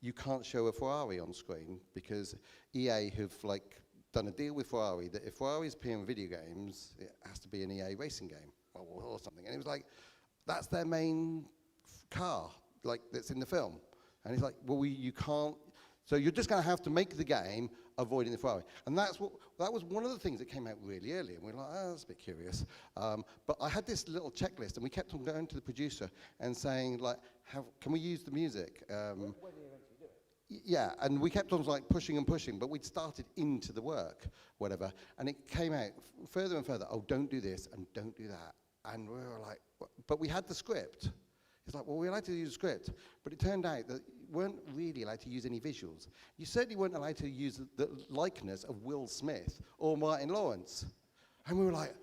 you can't show a Ferrari on screen because EA have like done a deal with Ferrari that if Ferrari's appearing video games, it has to be an EA racing game or something. And it was like, that's their main car, like that's in the film. And he's like, well, you can't. So you're just going to have to make the game avoiding the Ferrari. And that was one of the things that came out really early. And we were like, oh, that's a bit curious. But I had this little checklist, and we kept on going to the producer and saying, like, can we use the music? When you eventually do it. Yeah, and we kept on like pushing and pushing, but we'd started into the work, whatever. And it came out further and further, oh, don't do this and don't do that. And we were like, but we had the script. It's like, well, we're allowed to use a script, but it turned out that you weren't really allowed to use any visuals. You certainly weren't allowed to use the likeness of Will Smith or Martin Lawrence. And we were like,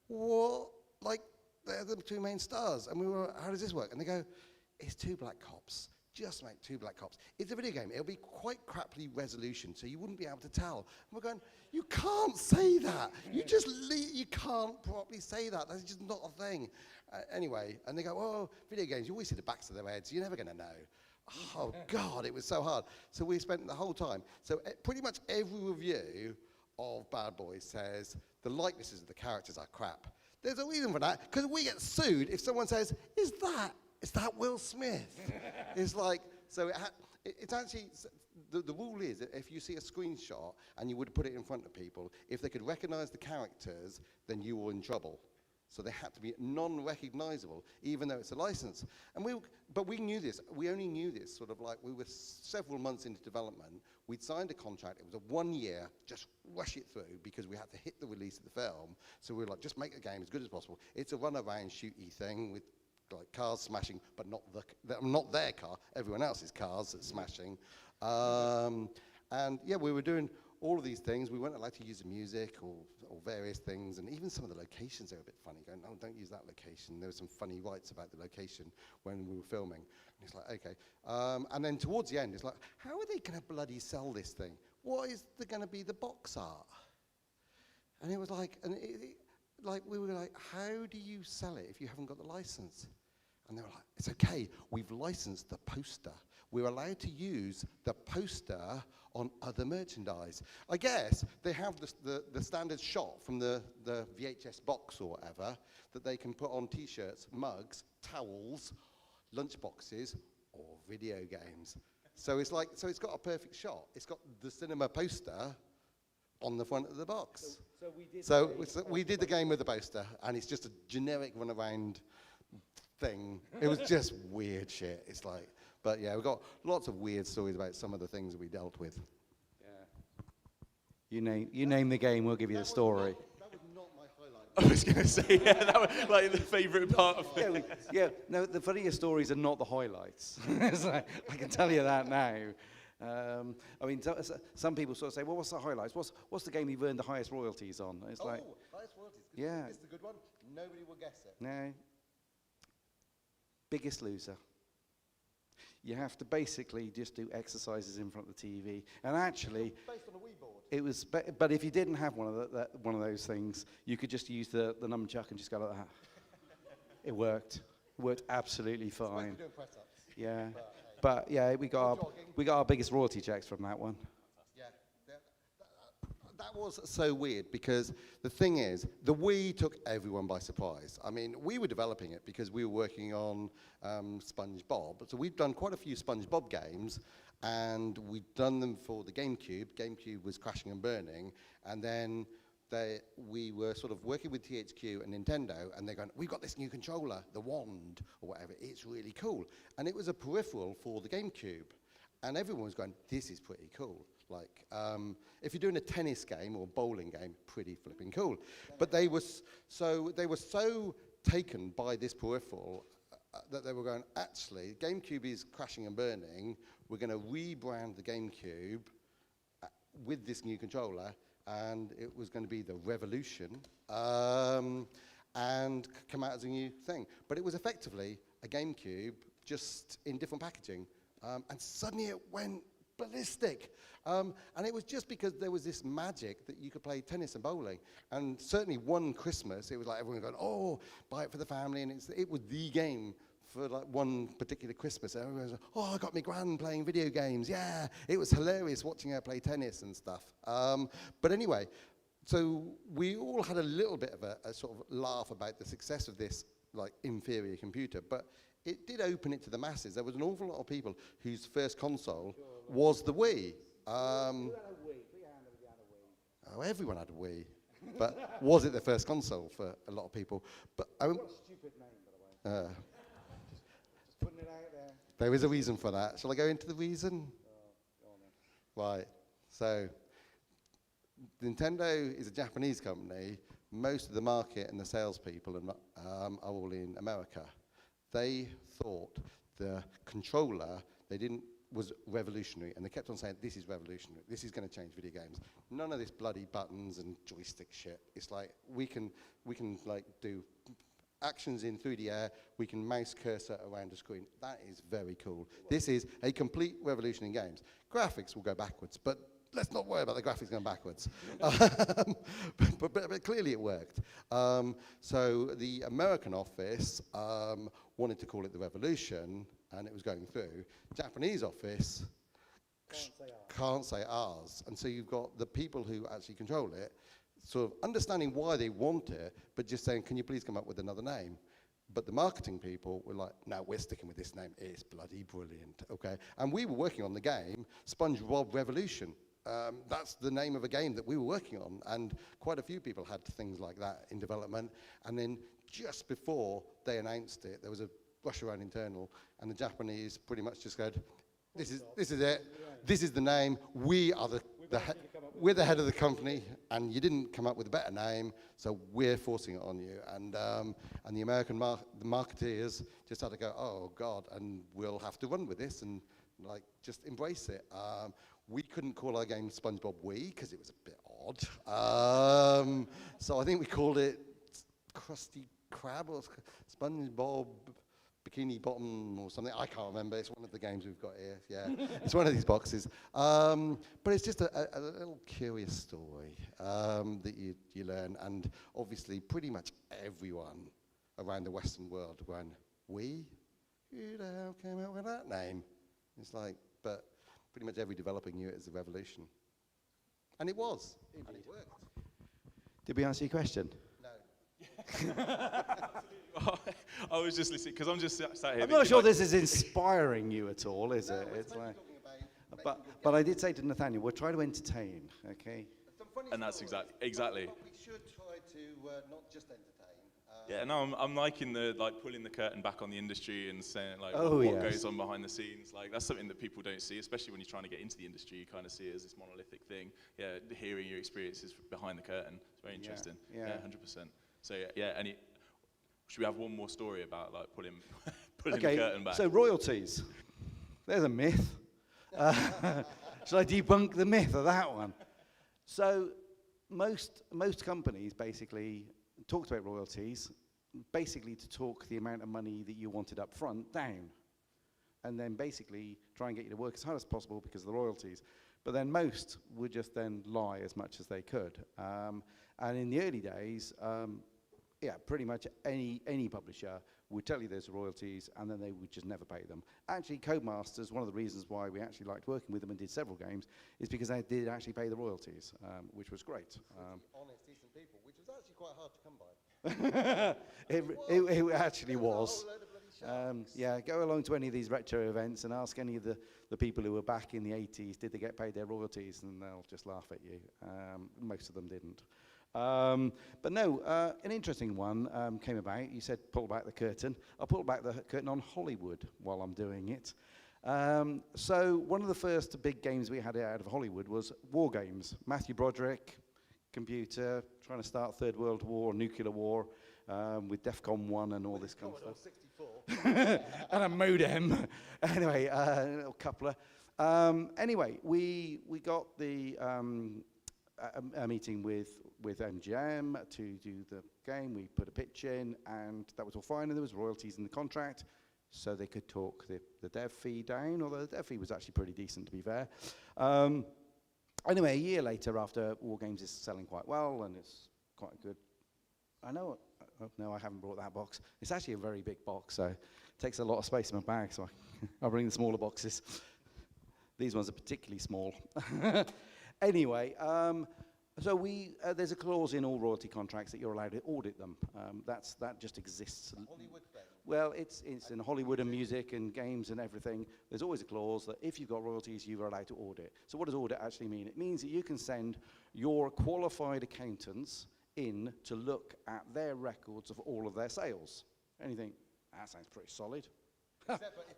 what? Like, they're the two main stars. And we were, how does this work? And they go, it's two black cops. Just make two black cops. It's a video game. It'll be quite crappy resolution, so you wouldn't be able to tell. And we're going, you can't say that. You just you can't properly say that. That's just not a thing. Anyway, and they go, oh, video games, you always see the backs of their heads. You're never going to know. Oh, God, it was so hard. So we spent the whole time. So pretty much every review of Bad Boys says the likenesses of the characters are crap. There's a reason for that, because we get sued if someone says, is that Will Smith? It's like, so it's actually, the rule is that if you see a screenshot and you would put it in front of people, if they could recognize the characters, then you were in trouble. So they had to be non-recognizable, even though it's a license. But we knew this. We only knew this sort of like we were several months into development. We'd signed a contract. It was a 1 year, just rush it through because we had to hit the release of the film. So we were like, just make the game as good as possible. It's a run-around, shooty thing with like cars smashing, but not their car, everyone else's cars that's smashing. And yeah, we were doing all of these things. We weren't allowed to use the music or various things, and even some of the locations, they were a bit funny, going, oh, don't use that location. There were some funny rights about the location when we were filming. And it's like, okay. And then towards the end, it's like, how are they going to bloody sell this thing? What is going to be the box art? And it was like, like we were like, how do you sell it if you haven't got the license? And they were like, it's okay, we've licensed the poster. We're allowed to use the poster on other merchandise. I guess they have the standard shot from the VHS box or whatever that they can put on t-shirts, mugs, towels, lunch boxes, or video games. So it's like, so it's got a perfect shot. It's got the cinema poster on the front of the box. We did the game with the poster, and it's just a generic run-around thing. It was just weird shit. It's like, but yeah, we've got lots of weird stories about some of the things that we dealt with. Yeah. You name the game, we'll give you the story. That was not my highlight. I was going to say, yeah, that was like the favourite part of it. No, the funniest stories are not the highlights. It's like, I can tell you that now. I mean, some people sort of say, well, what's the highlights? What's the game you've earned the highest royalties on? It's like, highest royalties. Yeah. It's the good one. Nobody will guess it. No. Biggest Loser. You have to basically just do exercises in front of the TV. And actually, based on a Wii board. it was, but if you didn't have one of those things, you could just use the nunchuck and just go like that. It worked. It worked absolutely fine. Doing press-ups. Yeah. But yeah, we got our biggest royalty checks from that one. Yeah, that was so weird because the thing is, the Wii took everyone by surprise. I mean, we were developing it because we were working on SpongeBob. So we'd done quite a few SpongeBob games, and we'd done them for the GameCube. GameCube was crashing and burning, and then we were sort of working with THQ and Nintendo, and they're going, we've got this new controller, the Wand, or whatever, it's really cool. And it was a peripheral for the GameCube. And everyone was going, this is pretty cool. Like, if you're doing a tennis game or bowling game, pretty flipping cool. But they were so taken by this peripheral that they were going, actually, GameCube is crashing and burning. We're going to rebrand the GameCube with this new controller, and it was going to be the Revolution, and come out as a new thing. But it was effectively a GameCube, just in different packaging. And suddenly it went ballistic. And it was just because there was this magic that you could play tennis and bowling. And certainly one Christmas, it was like everyone going, oh, buy it for the family. And it was the game for like one particular Christmas. Everyone was like, oh, I got my gran playing video games. Yeah, it was hilarious watching her play tennis and stuff. But anyway, so we all had a little bit of a sort of laugh about the success of this like inferior computer, but it did open it to the masses. There was an awful lot of people whose first console was the Wii. Oh, everyone had a Wii. But was it the first console for a lot of people? But What a stupid name, by the way. Just putting it out there. There is a reason for that. Shall I go into the reason? Go on then. Right. So, Nintendo is a Japanese company. Most of the market and the salespeople are all in America. They thought the controller was revolutionary, and they kept on saying, this is revolutionary, this is going to change video games. None of this bloody buttons and joystick shit. It's like, we can like do actions in 3D air, we can mouse cursor around a screen. That is very cool. This is a complete revolution in games. Graphics will go backwards, but let's not worry about the graphics going backwards. but clearly it worked. So the American office wanted to call it the Revolution, and it was going through. Japanese office can't say ours. And so you've got the people who actually control it, sort of understanding why they want it, but just saying, can you please come up with another name? But the marketing people were like, no, we're sticking with this name. It's bloody brilliant, okay? And we were working on the game, SpongeBob Revolution. That's the name of a game that we were working on, and quite a few people had things like that in development. And then just before they announced it, there was a rush around internal, and the Japanese pretty much just said, this is it, this is the name, we're the head of the company, and you didn't come up with a better name, so we're forcing it on you. And the American the marketeers just had to go, oh God, and we'll have to run with this and like just embrace it. We couldn't call our game SpongeBob Wii because it was a bit odd. So I think we called it Krusty Krab or SpongeBob Bikini Bottom or something. I can't remember. It's one of the games we've got here. Yeah, it's one of these boxes. But it's just a little curious story that you learn. And obviously pretty much everyone around the Western world going, Wii? Who the hell came out with that name? It's like, but pretty much every developer knew it as a revolution. And it was. Indeed. And it worked. Did we answer your question? No. I was just listening, because I'm just sat here. I'm not sure this is inspiring you at all, is it? It's like, but I did say to Nathaniel, we'll try to entertain, okay? And that's exactly. But we should try to not just entertain. Yeah, no, I'm liking the pulling the curtain back on the industry and saying what yes. goes on behind the scenes. Like that's something that people don't see, especially when you're trying to get into the industry. You kind of see it as this monolithic thing. Yeah, hearing your experiences behind the curtain, it's very interesting. Yeah, 100%. So yeah, should we have one more story about like pulling the curtain back? So royalties. There's a myth. Shall I debunk the myth of that one? So most companies basically talked about royalties, basically to talk the amount of money that you wanted up front down, and then basically try and get you to work as hard as possible because of the royalties. But then most would just then lie as much as they could. And in the early days, pretty much any publisher would tell you there's royalties, and then they would just never pay them. Actually, Codemasters, one of the reasons why we actually liked working with them and did several games, is because they did actually pay the royalties, which was great. Honest, decent people, which was actually quite hard to come by. It actually was. Go along to any of these retro events and ask any of the people who were back in the 80s, did they get paid their royalties? And they'll just laugh at you. Most of them didn't. But no, an interesting one came about. You said pull back the curtain. I'll pull back the curtain on Hollywood while I'm doing it. So one of the first big games we had out of Hollywood was war games. Matthew Broderick, computer, trying to start Third World War, nuclear war, with DEFCON 1 and all this kind of stuff. 64. And a modem. Anyway, a little coupler. Anyway, we got the a meeting with MGM to do the game. We put a pitch in, and that was all fine, and there was royalties in the contract, so they could talk the dev fee down, although the dev fee was actually pretty decent, to be fair. Anyway, a year later, after War Games is selling quite well, and it's quite good. I know, no, I haven't brought that box. It's actually a very big box, so Takes a lot of space in my bag, so I'll bring the smaller boxes. These ones are particularly small. Anyway, so there's a clause in all royalty contracts that you're allowed to audit them. That just exists. Hollywood thing. Well, it's in Hollywood and music and games and everything. There's always a clause that if you've got royalties, you are allowed to audit. So what does audit actually mean? It means that you can send your qualified accountants in to look at their records of all of their sales. And you think, that sounds pretty solid.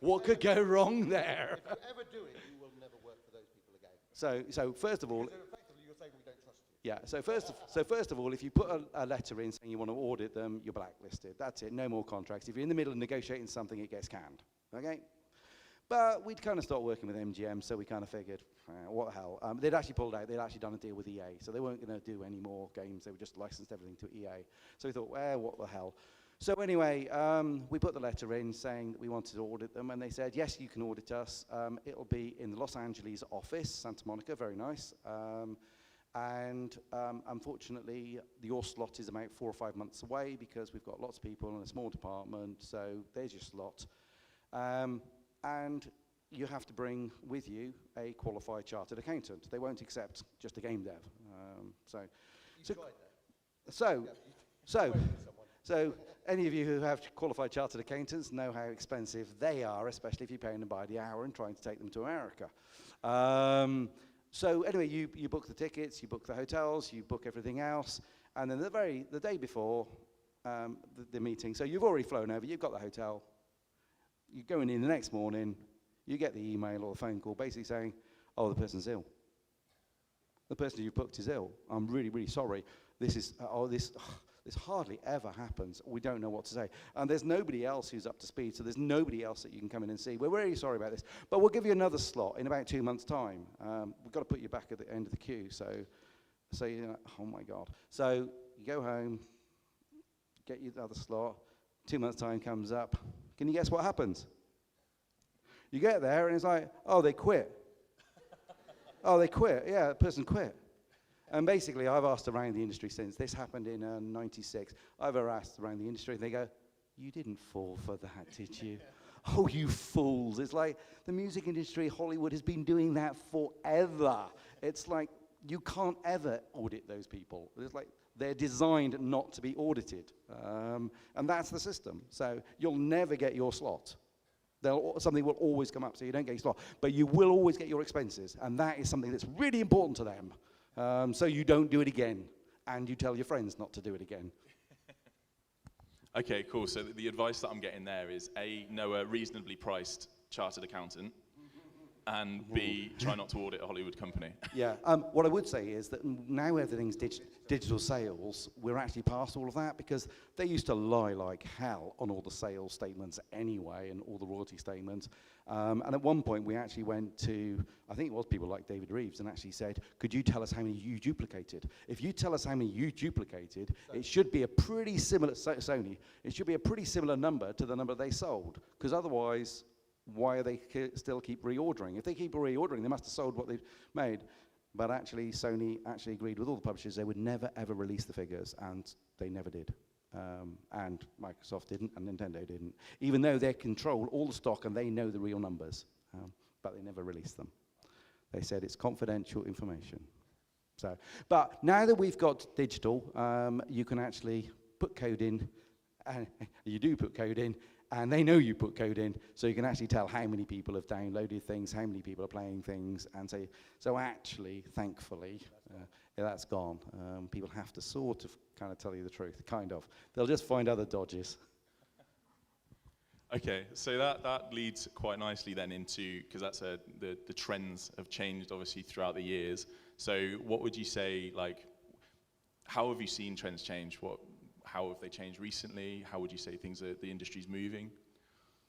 What could go wrong there? If you ever do it, you will never work for those people again. So first of all, So effectively, you're saying we don't trust you. yeah. So first of all, if you put a letter in saying you want to audit them, you're blacklisted. That's it. No more contracts. If you're in the middle of negotiating something, it gets canned. Okay. But we'd kind of stopped working with MGM, so we kind of figured, what the hell? They'd actually pulled out. They'd actually done a deal with EA, so they weren't going to do any more games. They were just licensed everything to EA. So we thought, well, what the hell? So anyway, we put the letter in saying that we wanted to audit them, and they said, yes, you can audit us. It'll be in the Los Angeles office, Santa Monica, very nice. Unfortunately, your slot is about 4 or 5 months away because we've got lots of people in a small department, so there's your slot. And you have to bring with you a qualified chartered accountant. They won't accept just a game dev. So any of you who have qualified chartered accountants know how expensive they are, especially if you're paying them by the hour and trying to take them to America. So anyway, you book the tickets, you book the hotels, you book everything else, and then the day before the meeting, so you've already flown over, you've got the hotel, you're going in the next morning, you get the email or the phone call basically saying, oh, the person's ill. The person you booked is ill. I'm really, really sorry. This hardly ever happens. We don't know what to say. And there's nobody else who's up to speed, so there's nobody else that you can come in and see. We're really sorry about this. But we'll give you another slot in about 2 months' time. We've got to put you back at the end of the queue. So you're like, oh, my God. So you go home, get you the other slot. 2 months' time comes up. Can you guess what happens? You get there, and it's like, oh, they quit. Oh, they quit. Yeah, the person quit. And basically, I've asked around the industry since. This happened in '96. I've asked around the industry, and they go, you didn't fall for that, did you? Oh, you fools. It's like the music industry, Hollywood, has been doing that forever. It's like you can't ever audit those people. It's like they're designed not to be audited. And that's the system. So you'll never get your slot. Something will always come up, so you don't get your slot. But you will always get your expenses, and that is something that's really important to them. So you don't do it again, and you tell your friends not to do it again. Okay, cool. So the advice that I'm getting there is A, know a reasonably priced chartered accountant, and B, try not to audit a Hollywood company. Yeah. What I would say is that now everything's digital sales, we're actually past all of that, because they used to lie like hell on all the sales statements anyway and all the royalty statements. And at one point we actually went to, I think it was people like David Reeves, and actually said, could you tell us how many you duplicated? If you tell us how many you duplicated, it should be a pretty similar, Sony, it should be a pretty similar number to the number they sold, because otherwise, why are they still keep reordering? If they keep reordering, they must have sold what they've made. But actually, Sony actually agreed with all the publishers they would never, ever release the figures, and they never did. And Microsoft didn't, and Nintendo didn't, even though they control all the stock and they know the real numbers, but they never released them. They said it's confidential information. So, but now that we've got digital, you can actually put code in, and you do put code in, and they know you put code in, so you can actually tell how many people have downloaded things, how many people are playing things, and say, so actually, thankfully, that's gone. People have to sort of kind of tell you the truth, kind of. They'll just find other dodges. Okay, so that leads quite nicely then into, because that's the trends have changed obviously throughout the years. So what would you say, like, how have you seen trends change? How have they changed recently? How would you say the industry's moving?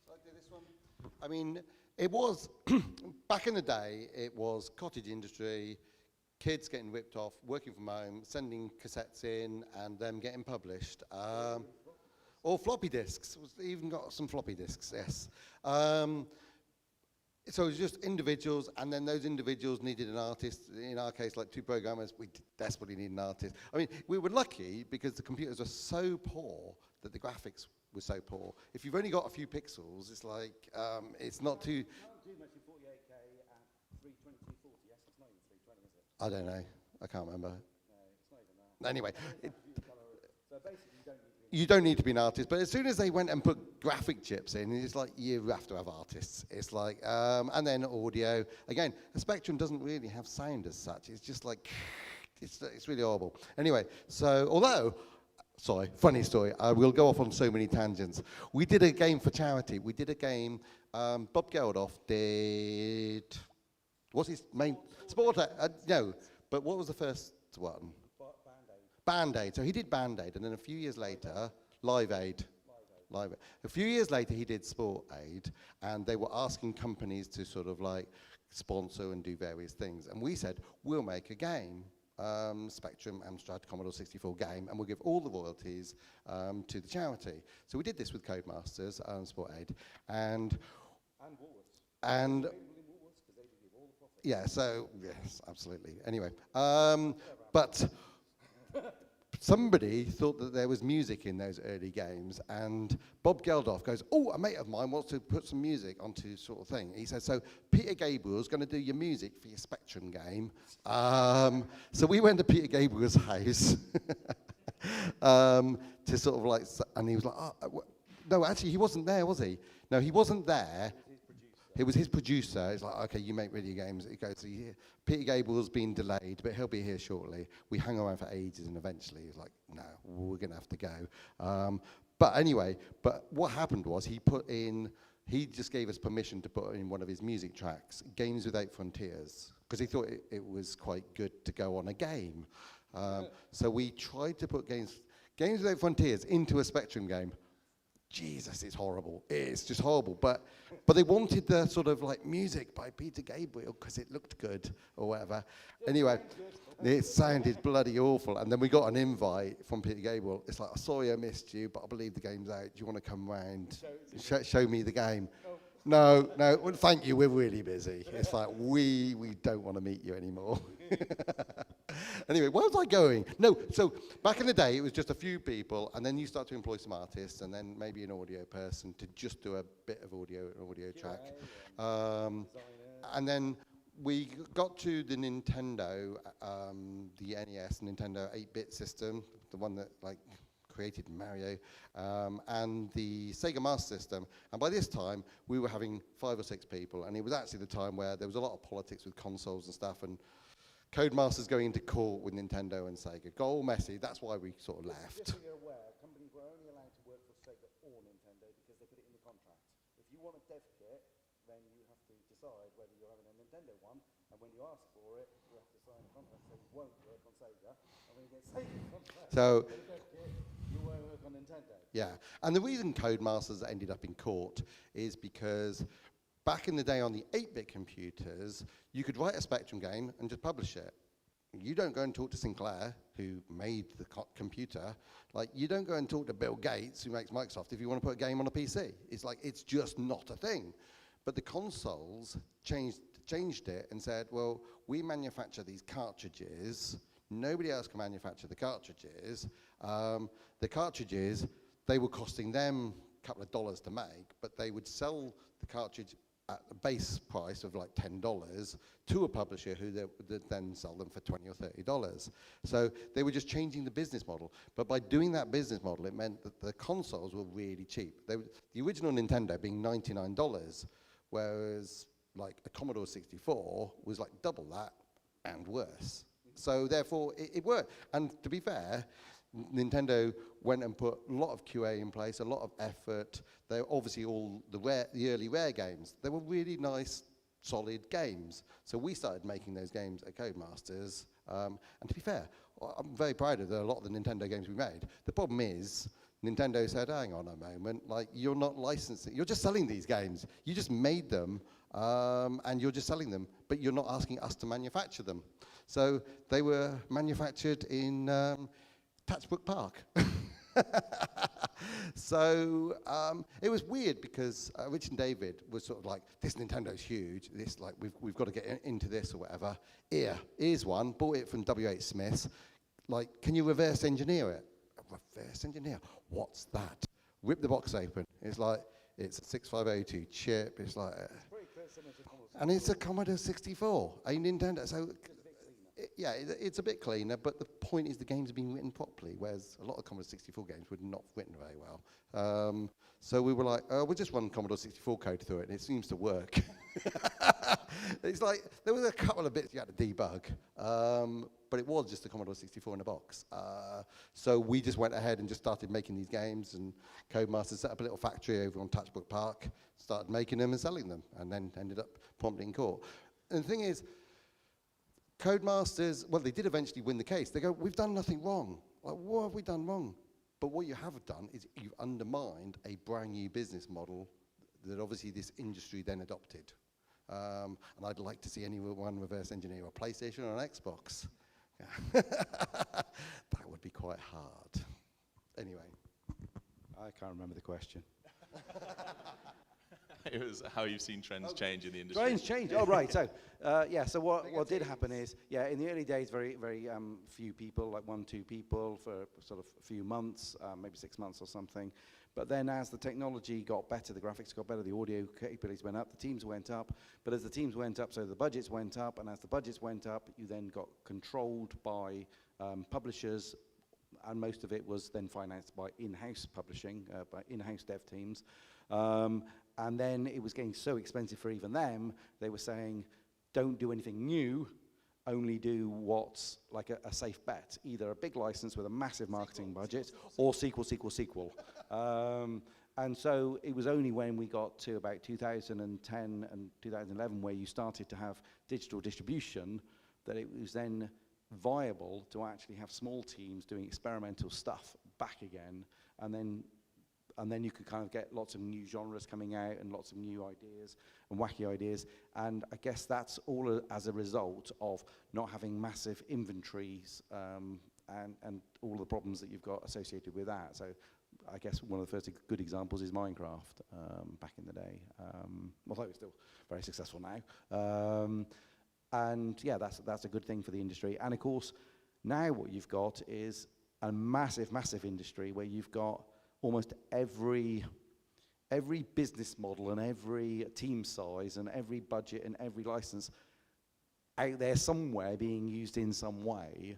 Shall I do this one? I mean, it was, back in the day, it was cottage industry, kids getting ripped off, working from home, sending cassettes in, and them getting published. Or floppy disks. We've even got some floppy disks, yes. So it was just individuals, and then those individuals needed an artist. In our case, like 2 programmers, we desperately need an artist. I mean, we were lucky because the computers were so poor that the graphics was so poor. If you've only got a few pixels, it's like, it's not too... You can't do much in 48K at 320, 240, yes? It's not even 320, is it? I don't know. I can't remember. No, it's not even that. Anyway, So basically, you don't need to be... you don't need to be an artist, but as soon as they went and put graphic chips in, it's like you have to have artists. It's like, and then audio. Again, a Spectrum doesn't really have sound as such. It's just like, it's really horrible. Anyway, so although, sorry, funny story. I will go off on so many tangents. We did a game for charity. We did a game. Bob Geldof did. What's his main sport? No, but what was the first one? Band-Aid. So he did Band-Aid, and then a few years later, Live Aid. A few years later, he did Sport Aid, and they were asking companies to sort of like sponsor and do various things. And we said, we'll make a game, Spectrum Amstrad Commodore 64 game, and we'll give all the royalties to the charity. So we did this with Codemasters and Sport Aid, and Woolworths. And yeah, so yes, absolutely. Anyway, but somebody thought that there was music in those early games, and Bob Geldof goes, oh, a mate of mine wants to put some music onto sort of thing. He says, so Peter Gabriel's going to do your music for your Spectrum game. So we went to Peter Gabriel's house to sort of like, and he was like, oh, no, actually, he wasn't there, was he? No, he wasn't there. It was his producer. He's like, okay, you make video games. He goes, Peter Gabriel's been delayed, but he'll be here shortly. We hung around for ages, and eventually he's like, no, we're going to have to go. But anyway, but what happened was he just gave us permission to put in one of his music tracks, Games Without Frontiers, because he thought it was quite good to go on a game. So we tried to put Games Without Frontiers into a Spectrum game. Jesus, it's horrible. It's just horrible. But they wanted the sort of like music by Peter Gabriel because it looked good or whatever. Anyway, it sounded bloody awful. And then we got an invite from Peter Gabriel. It's like, oh, sorry I missed you, but I believe the game's out. Do you want to come round? Show me the game. No, well, thank you, we're really busy. It's like, we don't want to meet you anymore. Anyway, where was I going? No, so back in the day, it was just a few people, and then you start to employ some artists, and then maybe an audio person to just do a bit of audio track. And then we got to the Nintendo, the NES, Nintendo 8-bit system, the one that like created Mario, and the Sega Master System. And by this time, we were having 5 or 6 people, and it was actually the time where there was a lot of politics with consoles and stuff, and Codemasters going into court with Nintendo and Sega. Got all messy, that's why we sort of left. Just so you're aware, companies were only allowed to work for Sega or Nintendo because they put it in the contract. If you want a dev kit, then you have to decide whether you're having a Nintendo one, and when you ask for it, you have to sign a contract so you won't work on Sega, and when you get Sega contract, So, you won't work on Nintendo. yeah, and the reason Codemasters ended up in court is because back in the day on the 8-bit computers, you could write a Spectrum game and just publish it. You don't go and talk to Sinclair, who made the computer. Like, you don't go and talk to Bill Gates, who makes Microsoft, if you want to put a game on a PC. It's like, it's just not a thing. But the consoles changed it and said, well, we manufacture these cartridges. Nobody else can manufacture the cartridges. The cartridges, they were costing them a couple of dollars to make, but they would sell the cartridge at the base price of like $10 to a publisher who would then sell them for $20 or $30. So they were just changing the business model. But by doing that business model, it meant that the consoles were really cheap. The original Nintendo being $99, whereas like a Commodore 64 was like double that and worse. So therefore, it worked. And to be fair, Nintendo went and put a lot of QA in place, a lot of effort. They're obviously all the early Rare games. They were really nice, solid games. So we started making those games at Codemasters. And to be fair, I'm very proud of a lot of the Nintendo games we made. The problem is, Nintendo said, hang on a moment, like, you're not licensing, you're just selling these games. You just made them, and you're just selling them, but you're not asking us to manufacture them. So they were manufactured in Tatchbrook Park. So it was weird because Rich and David was sort of like, this Nintendo's huge, this like we've got to get into this or whatever. Here's one, bought it from W.H. Smith's. Like, can you reverse engineer it? Reverse engineer? What's that? rip the box open. It's like, it's a 6502 chip. It's like, and it's a Commodore 64, a Nintendo. So, it's a bit cleaner, but the point is the games are being written properly, whereas a lot of Commodore 64 games were not written very well. So we were like, we'll just run Commodore 64 code through it, and it seems to work. It's like, there was a couple of bits you had to debug, but it was just a Commodore 64 in a box. So we just went ahead and just started making these games, and Codemasters set up a little factory over on Touchbook Park, started making them and selling them, and then ended up promptly in court. And the thing is, Codemasters, well, they did eventually win the case. They go, we've done nothing wrong. Like, what have we done wrong? But what you have done is you've undermined a brand new business model that obviously this industry then adopted. And I'd like to see anyone reverse engineer a PlayStation or an Xbox. That would be quite hard. Anyway. I can't remember the question. It was how you've seen trends change in the industry. Trends change. Oh, right. So, so what did happen is, in the early days, very, very few people, like 1-2 people for sort of a few months, maybe 6 months or something. But then as the technology got better, the graphics got better, the audio capabilities went up, the teams went up. But as the teams went up, so the budgets went up. And as the budgets went up, you then got controlled by publishers. And most of it was then financed by in-house publishing, by in-house dev teams. And then it was getting so expensive for even them, they were saying, don't do anything new, only do what's like a safe bet. Either a big license with a massive marketing budget, or sequel. And so it was only when we got to about 2010 and 2011 where you started to have digital distribution that it was then viable to actually have small teams doing experimental stuff back again, and then you could kind of get lots of new genres coming out and lots of new ideas and wacky ideas. And I guess that's all as a result of not having massive inventories and all the problems that you've got associated with that. So I guess one of the first good examples is Minecraft back in the day, although it's still very successful now. And yeah, that's a good thing for the industry. And of course, now what you've got is a massive, massive industry where you've got almost every business model and every team size and every budget and every license out there somewhere being used in some way.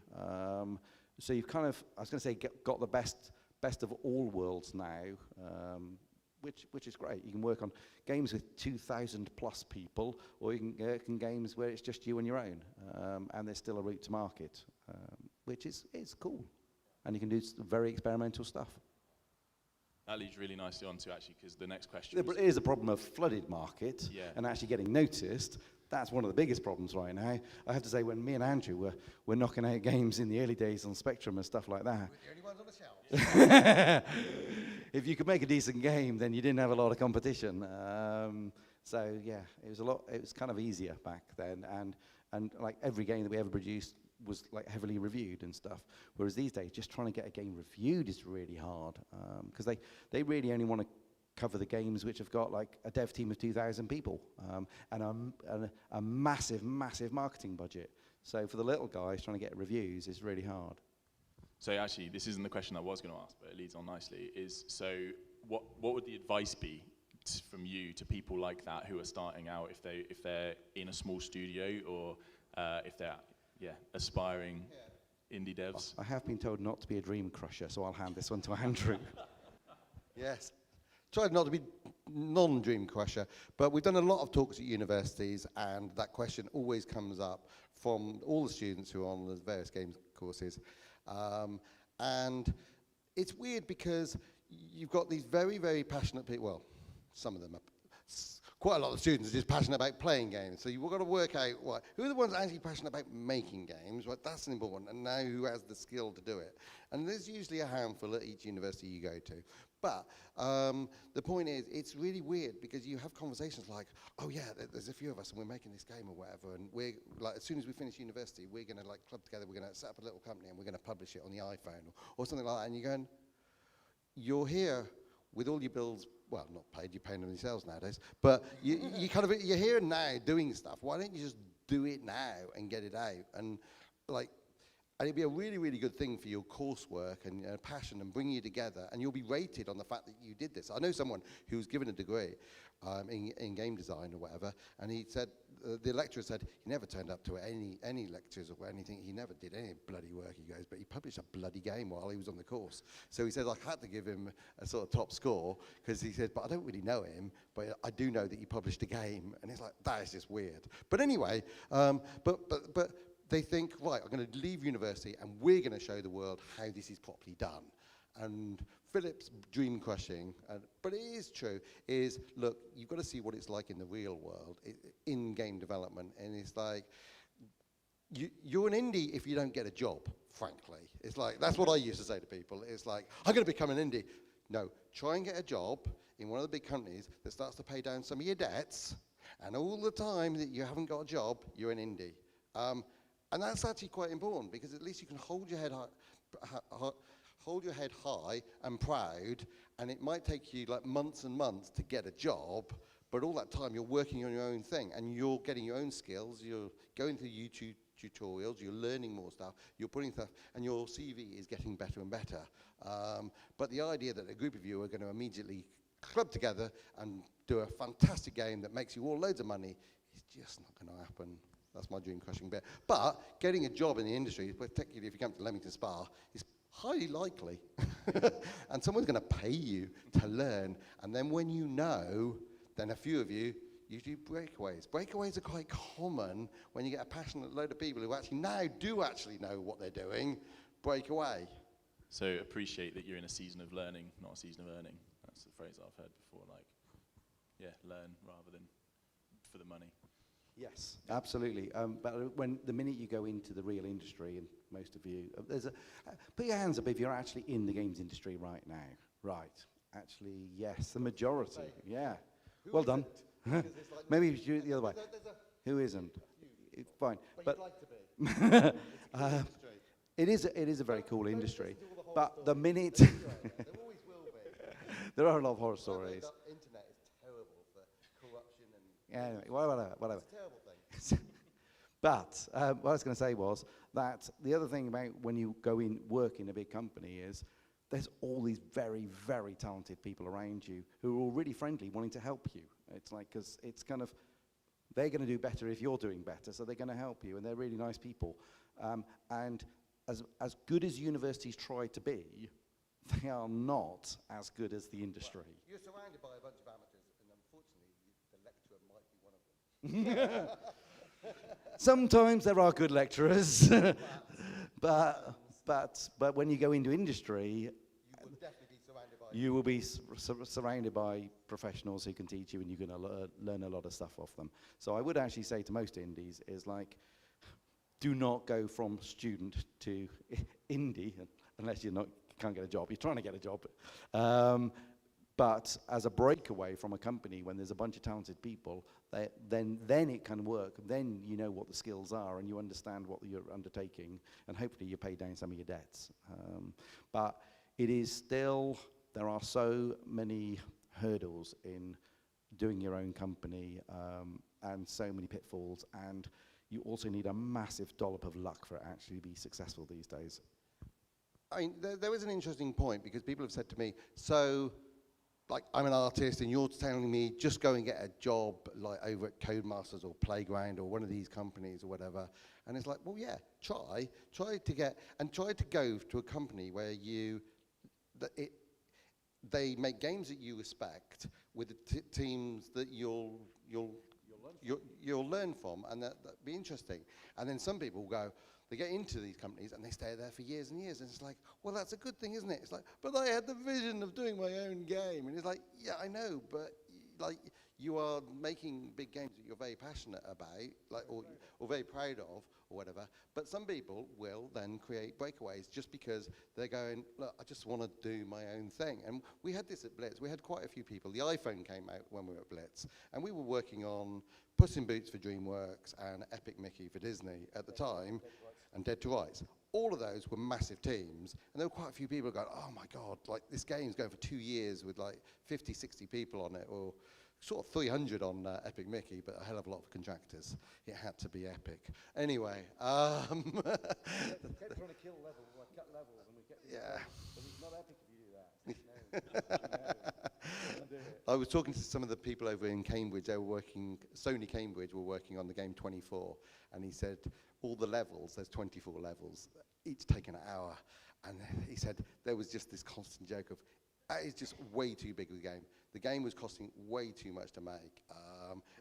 So you've kind of, I was going to say, got the best of all worlds now, which is great. You can work on games with 2,000 plus people, or you can work on games where it's just you and your own, and there's still a route to market, which is cool. And you can do very experimental stuff. That leads really nicely on to actually, because the next question There is a problem of flooded market and actually getting noticed. That's one of the biggest problems right now. I have to say, when me and Andrew were knocking out games in the early days on Spectrum and stuff like that. We're the only ones on the shelf. If you could make a decent game, then you didn't have a lot of competition. So yeah, it was kind of easier back then, and like every game that we ever produced was like heavily reviewed and stuff. Whereas these days, just trying to get a game reviewed is really hard, because they really only want to cover the games which have got like a dev team of 2,000 people and a massive, massive marketing budget. So for the little guys trying to get reviews is really hard. So actually, this isn't the question I was going to ask, but it leads on nicely. So what would the advice be from you to people like that who are starting out, if they're in a small studio, or if they're aspiring indie devs? I have been told not to be a dream crusher, so I'll hand this one to Andrew. Yes. Tried not to be non-dream crusher, but we've done a lot of talks at universities, and that question always comes up from all the students who are on the various games courses. And it's weird because you've got these very, very passionate people. Well, some of them are. Quite a lot of students are just passionate about playing games. So you've got to work out who are the ones actually passionate about making games. Well, that's an important one. And now who has the skill to do it? And there's usually a handful at each university you go to. But the point is, it's really weird because you have conversations like, oh yeah, there's a few of us and we're making this game or whatever. And we're like, as soon as we finish university, we're going to like club together. We're going to set up a little company and we're going to publish it on the iPhone or something like that. And you're going, you're here with all your bills, well, not paid, you're paying them yourselves nowadays, but you're here now doing stuff. Why don't you just do it now and get it out? And like, And it'd be a really, really good thing for your coursework and passion and bring you together. And you'll be rated on the fact that you did this. I know someone who was given a degree in game design or whatever, and he said, the lecturer said he never turned up to any lectures or anything. He never did any bloody work, he goes, but he published a bloody game while he was on the course. So he said, I had to give him a sort of top score, because he said, but I don't really know him, but I do know that he published a game. And it's like, that is just weird. But anyway, but they think, right, I'm going to leave university and we're going to show the world how this is properly done. And Philip's dream crushing, but it is true, is, look, you've got to see what it's like in the real world, in game development. And it's like, you're an indie if you don't get a job, frankly. It's like, that's what I used to say to people. It's like, I'm going to become an indie. No, try and get a job in one of the big companies that starts to pay down some of your debts, and all the time that you haven't got a job, you're an indie. And that's actually quite important, because at least you can hold your head high and proud, and it might take you like months and months to get a job, but all that time you're working on your own thing, and you're getting your own skills, you're going through YouTube tutorials, you're learning more stuff, you're putting stuff, and your CV is getting better and better. But the idea that a group of you are going to immediately club together and do a fantastic game that makes you all loads of money is just not going to happen. That's my dream crushing bit. But getting a job in the industry, particularly if you come to Leamington Spa, is highly likely. And someone's going to pay you to learn. And then when you know, then a few of you do breakaways. Breakaways are quite common when you get a passionate load of people who actually know what they're doing, break away. So appreciate that you're in a season of learning, not a season of earning. That's the phrase I've heard before. Like, yeah, learn rather than for the money. Yes, absolutely. But when the minute you go into the real industry, and most of you, put your hands up if you're actually in the games industry right now. Right. Actually, yes, the majority. Yeah. Well done. Maybe you should do it the other way. Who isn't? Fine. But you'd like to be. it is a very cool industry. But the minute there always will be. there are a lot of horror stories. The internet is terrible for corruption and. Yeah, anyway, whatever. It's a terrible thing. But what I was going to say was that the other thing about when you go in work in a big company is there's all these very, very talented people around you who are all really friendly, wanting to help you. It's like, because it's kind of, they're going to do better if you're doing better, so they're going to help you, and they're really nice people. And as good as universities try to be, they are not as good as the industry. Well, you're surrounded by a bunch of amateurs, and unfortunately, the lecturer might be one of them. Sometimes there are good lecturers, but when you go into industry, You will definitely be surrounded by. you will be surrounded by professionals who can teach you, and you're going to learn a lot of stuff off them. So I would actually say to most indies is like, do not go from student to indie unless you can't get a job. You're trying to get a job. But as a breakaway from a company, when there's a bunch of talented people, then it can work. Then you know what the skills are, and you understand what you're undertaking, and hopefully you pay down some of your debts. But it is still, there are so many hurdles in doing your own company, and so many pitfalls, and you also need a massive dollop of luck for it actually be successful these days. I mean, there was an interesting point, because people have said to me, so, like, I'm an artist and you're telling me just go and get a job like over at Codemasters or Playground or one of these companies or whatever. And it's like, well, yeah, try to go to a company where they make games that you respect with the teams that you'll learn from, and that'd be interesting. And then some people go, they get into these companies and they stay there for years and years, and it's like, well, that's a good thing, isn't it? It's like, but I had the vision of doing my own game, and it's like, yeah, I know, but like, you are making big games that you're very passionate about, like, or very proud of, or whatever. But some people will then create breakaways just because they're going, look, I just want to do my own thing. And we had this at Blitz. We had quite a few people. The iPhone came out when we were at Blitz, and we were working on Puss in Boots for DreamWorks and Epic Mickey for Disney at the time, and Dead to Rights. All of those were massive teams, and there were quite a few people going, oh my God, like, this game's going for 2 years with like 50, 60 people on it, or sort of 300 on Epic Mickey, but a hell of a lot of contractors. It had to be epic. Anyway, We kept trying to kill levels, like cut levels, and we kept. Yeah. But it's not epic if you do that. No. Don't do it. I was talking to some of the people over in Cambridge. They were working, Sony Cambridge were working on the game 24, and he said all the levels, there's 24 levels, each take an hour. And he said there was just this constant joke of, that is just way too big of a game. The game was costing way too much to make,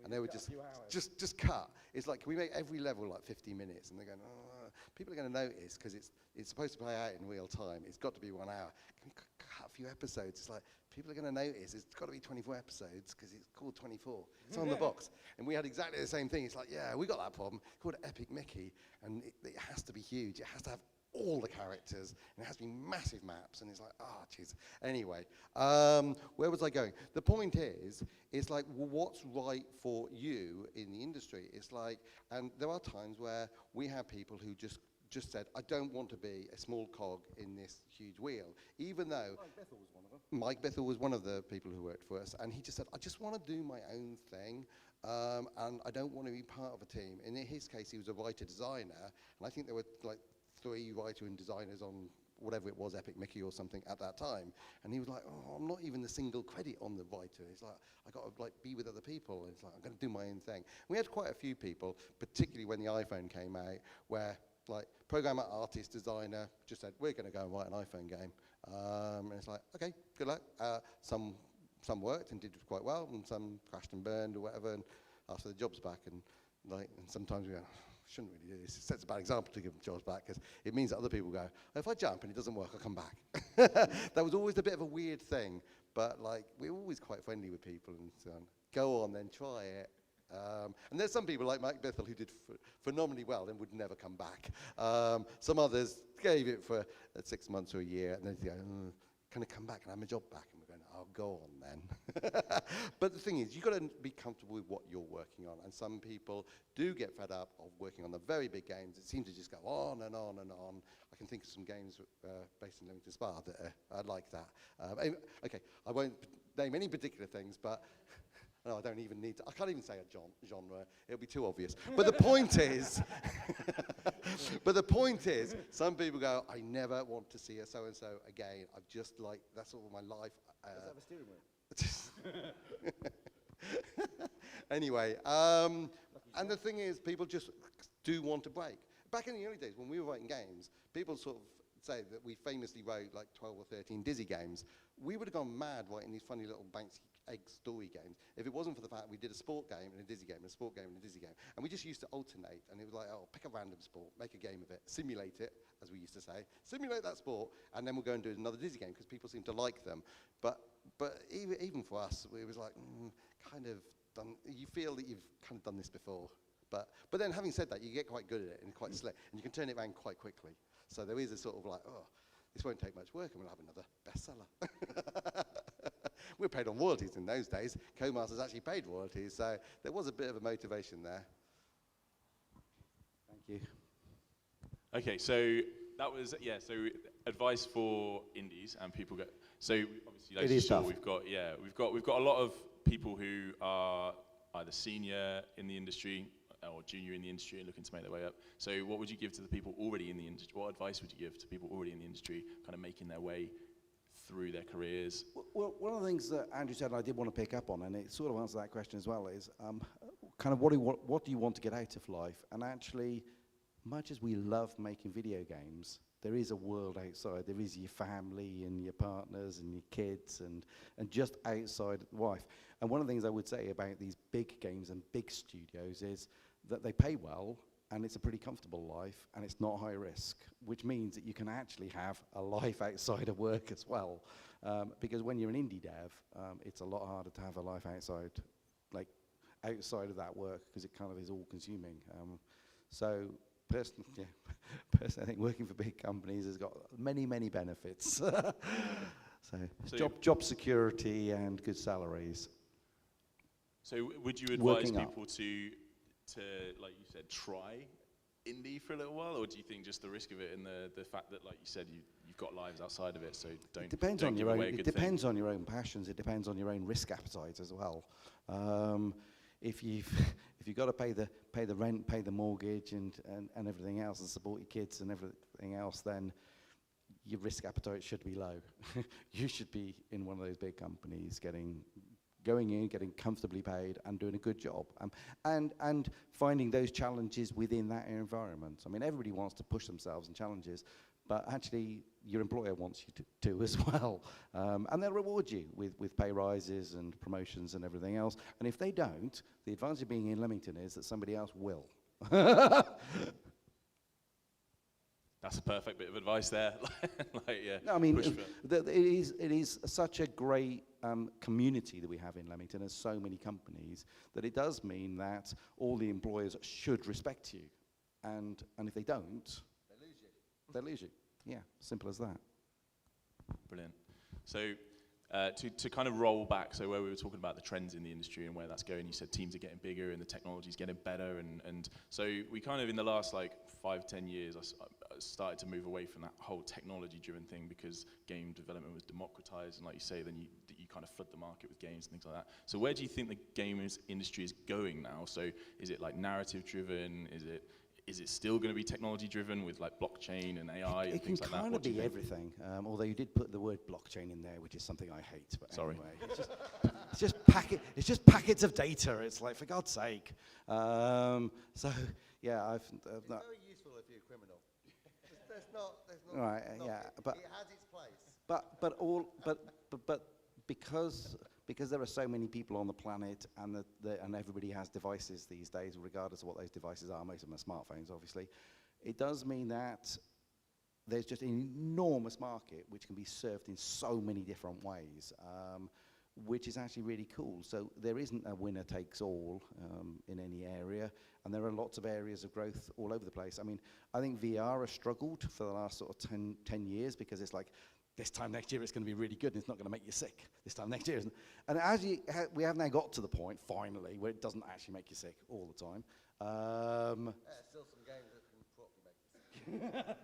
and they were just cut. It's like, can we make every level like 50 minutes? And they're going, oh, people are going to notice because it's supposed to play out in real time. It's got to be 1 hour. Can we cut a few episodes? It's like, people are going to notice. It's got to be 24 episodes because it's called 24. It's on the box. And we had exactly the same thing. It's like, yeah, we got that problem. It's called Epic Mickey, and it has to be huge. It has to have all the characters, and it has to be massive maps, and it's like, oh, jeez. Anyway, where was I going? The point is, it's like, well, what's right for you in the industry? It's like, and there are times where we have people who just said, I don't want to be a small cog in this huge wheel, even though Mike Bethel was one of them. Mike Bethel was one of the people who worked for us, and he just said, I just want to do my own thing, and I don't want to be part of a team. And in his case, he was a writer-designer, and I think there were like 3 writer and designers on whatever it was, Epic Mickey or something at that time. And he was like, oh, I'm not even the single credit on the writer. It's like, I got to like be with other people. And it's like, I'm going to do my own thing. And we had quite a few people, particularly when the iPhone came out, where like programmer, artist, designer just said, we're going to go and write an iPhone game. And it's like, okay, good luck. Some worked and did quite well, and some crashed and burned or whatever, and asked for the jobs back. And sometimes we go, shouldn't really do this. It sets a bad example to give them jobs back, because it means that other people go, oh, if I jump and it doesn't work, I'll come back. That was always a bit of a weird thing, but like we're always quite friendly with people and so on. Go on then, try it. And there's some people like Mike Bithell who did phenomenally well and would never come back. Some others gave it for 6 months or a year, and then they go, can I come back and have my job back? And we're going, oh, go on then. But the thing is, you've got to be comfortable with what you're working on. And some people do get fed up of working on the very big games. It seems to just go on and on and on. I can think of some games based in Leamington Spa that are like that. Okay, I won't name any particular things, but no, I don't even need to. I can't even say a genre. It'll be too obvious. But the point is, some people go, I never want to see a so-and-so again. I've just like, that's all my life. Let's have a steering wheel. Anyway, and the thing is, people just do want to break. Back in the early days, when we were writing games, people sort of say that we famously wrote like 12 or 13 Dizzy games. We would have gone mad writing these funny little Banksy egg story games if it wasn't for the fact we did a sport game and a Dizzy game and a sport game and a Dizzy game. And we just used to alternate, and it was like, oh, pick a random sport, make a game of it, simulate it, as we used to say, simulate that sport, and then we'll go and do another Dizzy game because people seem to like them. But even for us, it was like, kind of done, you feel that you've kind of done this before. But then having said that, you get quite good at it and quite slick, and you can turn it around quite quickly. So there is a sort of like, oh, this won't take much work, and we'll have another bestseller. We're paid on royalties in those days. Codemasters actually paid royalties, so there was a bit of a motivation there. Thank you. Okay, so that was, so advice for indies and people get, so obviously like It is you saw, tough. we've got a lot of people who are either senior in the industry or junior in the industry and looking to make their way up. So what would you give to the people already in the industry? What advice would you give to people already in the industry, kind of making their way through their careers? Well, one of the things that Andrew said, and I did want to pick up on, and it sort of answers that question as well, is kind of what do you want to get out of life? And actually, much as we love making video games, there is a world outside. There is your family and your partners and your kids and just outside life. And one of the things I would say about these big games and big studios is that they pay well, and it's a pretty comfortable life, and it's not high risk, which means that you can actually have a life outside of work as well. Because when you're an indie dev, it's a lot harder to have a life outside of that work, because it kind of is all-consuming. So personally, I think working for big companies has got many, many benefits. So job security and good salaries. So would you advise Working up. people to, like you said, try indie for a little while, or do you think just the risk of it and the fact that, like you said, you've got lives outside of it, so don't give away a good It depends on your own passions. It depends on your own risk appetite as well. If you've got to pay the rent, pay the mortgage, and everything else, and support your kids and everything else, then your risk appetite should be low. You should be in one of those big companies, going in, getting comfortably paid, and doing a good job, and finding those challenges within that environment. I mean, everybody wants to push themselves and challenges, but actually, your employer wants you to as well. And they'll reward you with pay rises and promotions and everything else. And if they don't, the advantage of being in Leamington is that somebody else will. That's a perfect bit of advice there. No, I mean, it is such a great community that we have in Leamington. There's so many companies that it does mean that all the employers should respect you. And if they don't, they lose you. Yeah, simple as that. Brilliant. So to kind of roll back, so where we were talking about the trends in the industry and where that's going, you said teams are getting bigger and the technology's getting better, and so we kind of, in the last 5-10 years, I started to move away from that whole technology-driven thing, because game development was democratized, and like you say, then you kind of flood the market with games and things like that. So where do you think the games industry is going now? So is it narrative-driven? Is it still going to be technology-driven with blockchain and AI and things like that? It can kind of be everything, although you did put the word blockchain in there, which is something I hate. But Sorry. Anyway, it's just packets of data. It's like, for God's sake. So yeah, I've it's not. very useful if you're a criminal. There's not Right. Yeah, but it has its place. But because there are so many people on the planet, and everybody has devices these days, regardless of what those devices are, most of them are smartphones, obviously, it does mean that there's just an enormous market which can be served in so many different ways, which is actually really cool. So there isn't a winner takes all in any area, and there are lots of areas of growth all over the place. I mean, I think VR has struggled for the last sort of 10 years, because it's like, this time next year it's going to be really good and it's not going to make you sick. This time next year isn't. And as we have now got to the point, finally, where it doesn't actually make you sick all the time. Still some games that can properly make you sick.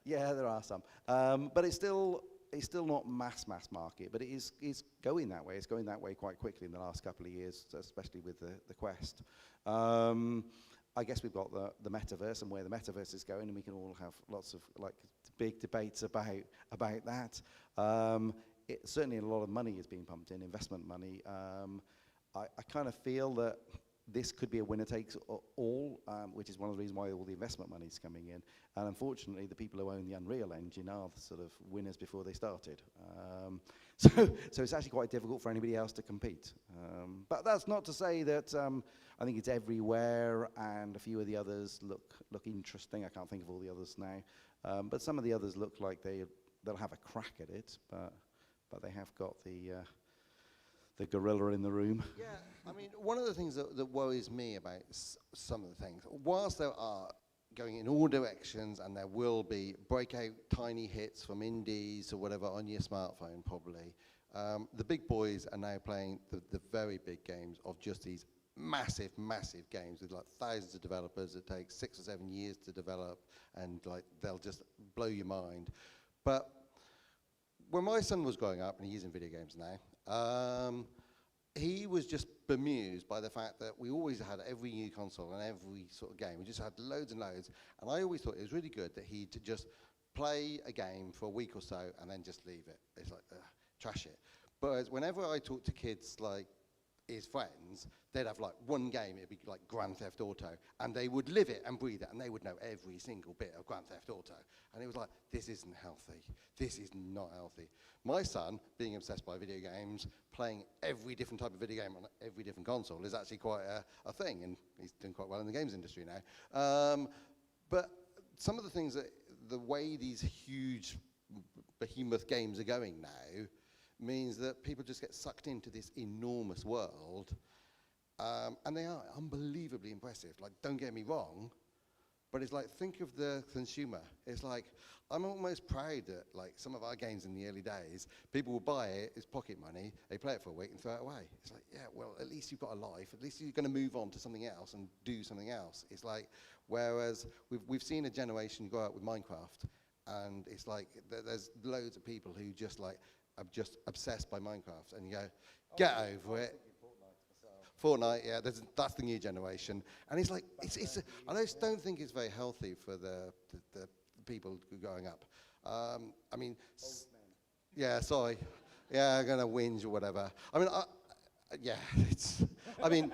Yeah, there are some. But it's still not mass market, but it is going that way. It's going that way quite quickly in the last couple of years, especially with the Quest. I guess we've got the metaverse and where the metaverse is going, and we can all have lots of big debates about that. Certainly a lot of money is being pumped in, investment money. I kind of feel that this could be a winner takes all, which is one of the reasons why all the investment money is coming in. And unfortunately, the people who own the Unreal Engine are the sort of winners before they started. So it's actually quite difficult for anybody else to compete. But that's not to say that I think it's everywhere, and a few of the others look interesting. I can't think of all the others now. But some of the others look like they'll have a crack at it, but they have got the gorilla in the room. Yeah, I mean, one of the things that worries me about some of the things, whilst there are going in all directions, and there will be breakout tiny hits from indies or whatever on your smartphone probably, the big boys are now playing the very big games of just these massive games with thousands of developers that take 6 or 7 years to develop, and they'll just blow your mind. But when my son was growing up, and he's in video games now, he was just bemused by the fact that we always had every new console and every sort of game. We just had loads and loads, and I always thought it was really good that he'd just play a game for a week or so and then just leave it. It's like, trash it. But whenever I talk to kids his friends, they'd have one game, it'd be like Grand Theft Auto, and they would live it and breathe it, and they would know every single bit of Grand Theft Auto. And it was like, this isn't healthy. This is not healthy. My son, being obsessed by video games, playing every different type of video game on every different console is actually quite a thing, and he's doing quite well in the games industry now. But some of the things the way these huge behemoth games are going now means that people just get sucked into this enormous world, and they are unbelievably impressive. Don't get me wrong, But it's like, think of the consumer. It's like, I'm almost proud that like some of our games in the early days, people will buy it, it's pocket money, they play it for a week and throw it away. It's like, yeah, well, at least you've got a life, at least you're going to move on to something else and do something else. It's like, whereas we've seen a generation go out with Minecraft, and it's like, there's loads of people who just like, are just obsessed by Minecraft, and you go, get over it. Fortnite, yeah, that's the new generation, and it's like I just don't think it's very healthy for the people growing up. I mean, yeah, sorry, yeah, I'm gonna whinge or whatever. I mean, yeah, it's. I mean.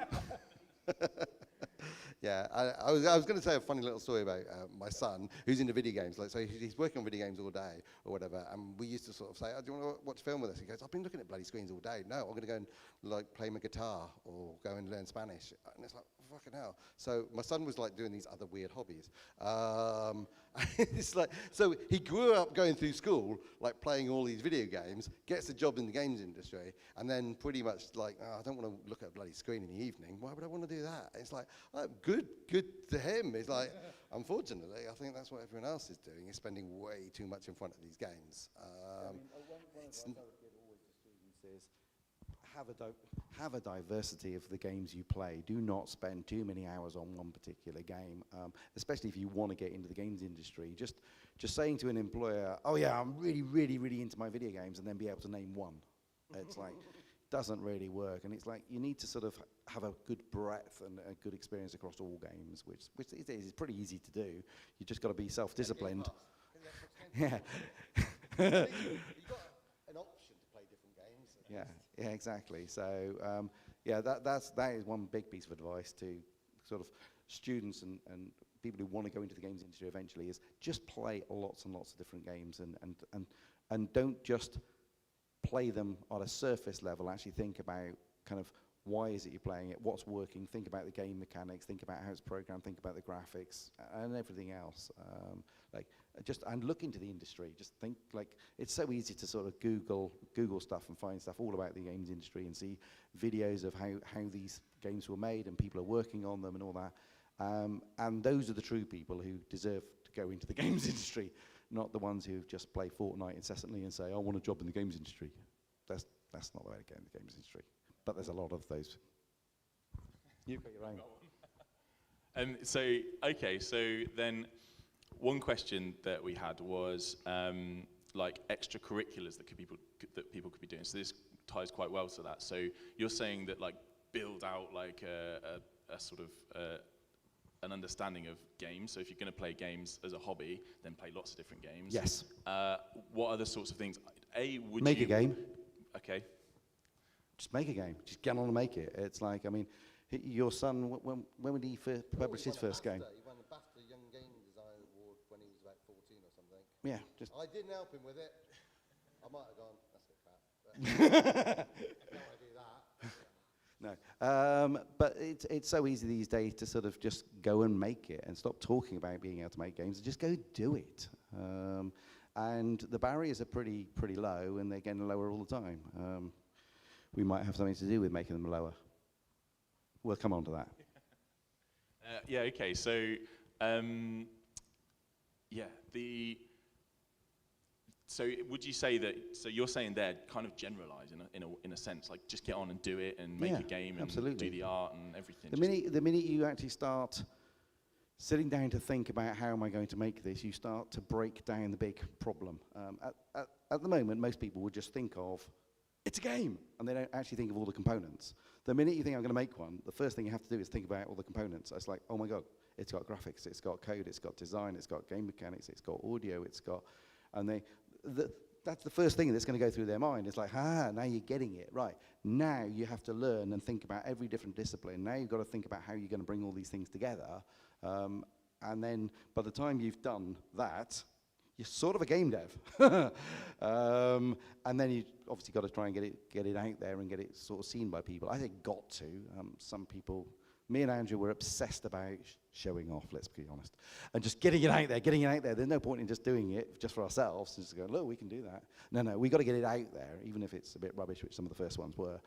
Yeah, I was going to say a funny little story about my son, who's into video games. Like, so he's working on video games all day or whatever, and we used to sort of say, "Oh, do you want to watch film with us?" He goes, "I've been looking at bloody screens all day. No, I'm going to go and like play my guitar or go and learn Spanish." And it's like, fucking hell. So my son was like doing these other weird hobbies. It's like, so he grew up going through school, like playing all these video games, gets a job in the games industry, and then pretty much like, oh, I don't want to look at a bloody screen in the evening. Why would I want to do that? It's like, oh, good to him. It's like, unfortunately, I think that's what everyone else is doing, is spending way too much in front of these games. One advice I would give always to students is have a diversity of the games you play. Do not spend too many hours on one particular game, especially if you want to get into the games industry. Just saying to an employer, "Oh yeah, I'm really, really, really into my video games," and then be able to name one. It's like, doesn't really work. And it's like, you need to sort of have a good breadth and a good experience across all games, which it is pretty easy to do. You just got to be self-disciplined. Yeah. You've got an option to play different games. Yeah, exactly. So, that is one big piece of advice to sort of students and people who want to go into the games industry eventually, is just play lots and lots of different games, and don't just play them on a surface level. Actually think about kind of, why is it you're playing it, what's working, think about the game mechanics, think about how it's programmed, think about the graphics and everything else. And look into the industry. Just think, like, it's so easy to sort of Google stuff and find stuff all about the games industry and see videos of how these games were made and people are working on them and all that. And those are the true people who deserve to go into the games industry, not the ones who just play Fortnite incessantly and say, "I want a job in the games industry." That's not the way to get in the games industry. But there's a lot of those. You've got your own. So then one question that we had was like extracurriculars that people could be doing. So this ties quite well to that. So you're saying that, like, build out like a sort of an understanding of games. So if you're going to play games as a hobby, then play lots of different games. Yes. What other sorts of things? Make a game. Okay. Just make a game. Just get on and make it. It's like, I mean, your son, when would he publish his first game? He won the BAFTA Young Game Design Award when he was about 14 or something. Yeah, just. I didn't help him with it. I might have gone, that's a bit crap. But I don't want to do that. No, but it's so easy these days to sort of just go and make it and stop talking about being able to make games and just go do it. And the barriers are pretty low, and they're getting lower all the time. We might have something to do with making them lower. We'll come on to that. Okay. So, So would you say that? So you're saying there, kind of generalize in a sense, like just get on and do it and make a game and absolutely. Do the art and everything. The minute you actually start sitting down to think about how am I going to make this, you start to break down the big problem. At the moment, most people would just think of, it's a game, and they don't actually think of all the components. The minute you think I'm going to make one, the first thing you have to do is think about all the components. It's like, oh my God, it's got graphics, it's got code, it's got design, it's got game mechanics, it's got audio, it's got, and that's the first thing that's going to go through their mind. It's like, now you're getting it. Right, now you have to learn and think about every different discipline. Now you've got to think about how you're going to bring all these things together. And then by the time you've done that, you're sort of a game dev. And then you obviously got to try and get it out there and get it sort of seen by people. I say got to. Some people Me and Andrew were obsessed about showing off, let's be honest, and just getting it out there. There's no point in just doing it just for ourselves, just going, look, we can do that. No, we got to get it out there, even if it's a bit rubbish, which some of the first ones were,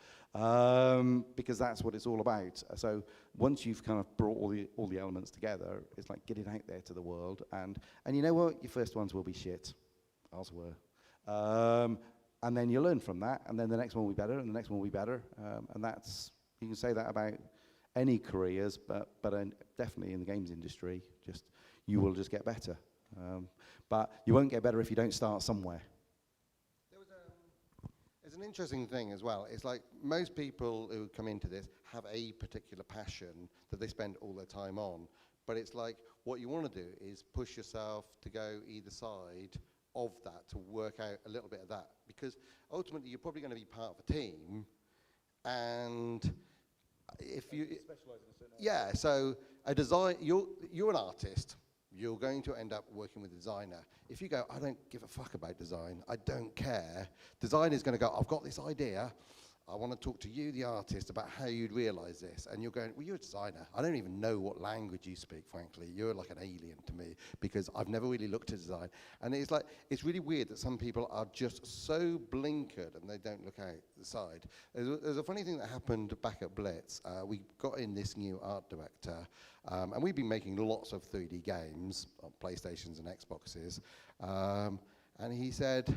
because that's what it's all about. So once you've kind of brought all the elements together, it's like get it out there to the world, and you know what? Your first ones will be shit. Ours were. And then you learn from that, and then the next one will be better, and the next one will be better, and that's, you can say that about any careers, but definitely in the games industry, just you will just get better. But you won't get better if you don't start somewhere. It's an interesting thing as well. It's like most people who come into this have a particular passion that they spend all their time on, but it's like what you want to do is push yourself to go either side of that, to work out a little bit of that, because ultimately you're probably going to be part of a team, and if you specialize in a certain area. Yeah, so a design, you're an artist, you're going to end up working with a designer. If you go, I don't give a fuck about design, I don't care, design is going to go, I've got this idea, I want to talk to you, the artist, about how you'd realize this. And you're going, well, you're a designer. I don't even know what language you speak, frankly. You're like an alien to me, because I've never really looked at design. And it's like, it's really weird that some people are just so blinkered and they don't look out the side. There's a funny thing that happened back at Blitz. We got in this new art director, and we've been making lots of 3D games on PlayStations and Xboxes. And he said,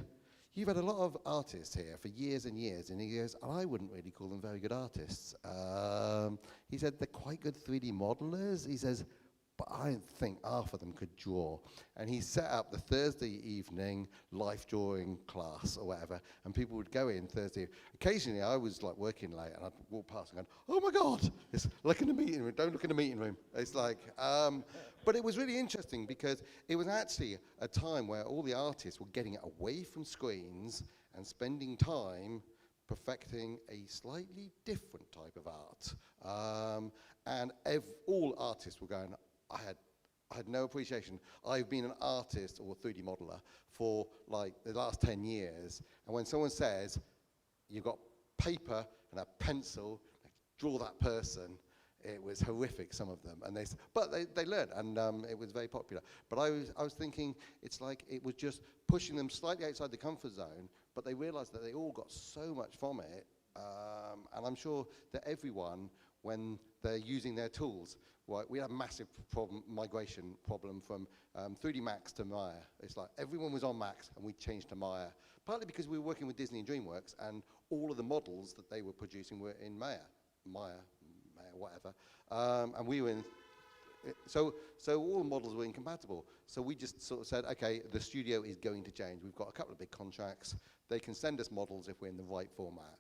you've had a lot of artists here for years and years, and he goes, I wouldn't really call them very good artists. He said, they're quite good 3D modelers. He says, but I don't think half of them could draw. And he set up the Thursday evening life drawing class or whatever, and people would go in Thursday. Occasionally, I was like working late, and I'd walk past and go, oh my God, it's like in the meeting room. Don't look in the meeting room. It's like, but it was really interesting because it was actually a time where all the artists were getting away from screens and spending time perfecting a slightly different type of art. And all artists were going, I had no appreciation. I've been an artist or a 3D modeler for like the last 10 years. And when someone says, you've got paper and a pencil, draw that person, it was horrific, some of them. And they learned, and it was very popular. But I was thinking, it's like it was just pushing them slightly outside the comfort zone, but they realized that they all got so much from it. And I'm sure that everyone, when they're using their tools, right, we had a massive migration problem from 3D Max to Maya. It's like everyone was on Max and we changed to Maya, partly because we were working with Disney and DreamWorks, and all of the models that they were producing were in Maya, whatever. And we were in, so all the models were incompatible. So we just sort of said, okay, the studio is going to change. We've got a couple of big contracts. They can send us models if we're in the right format.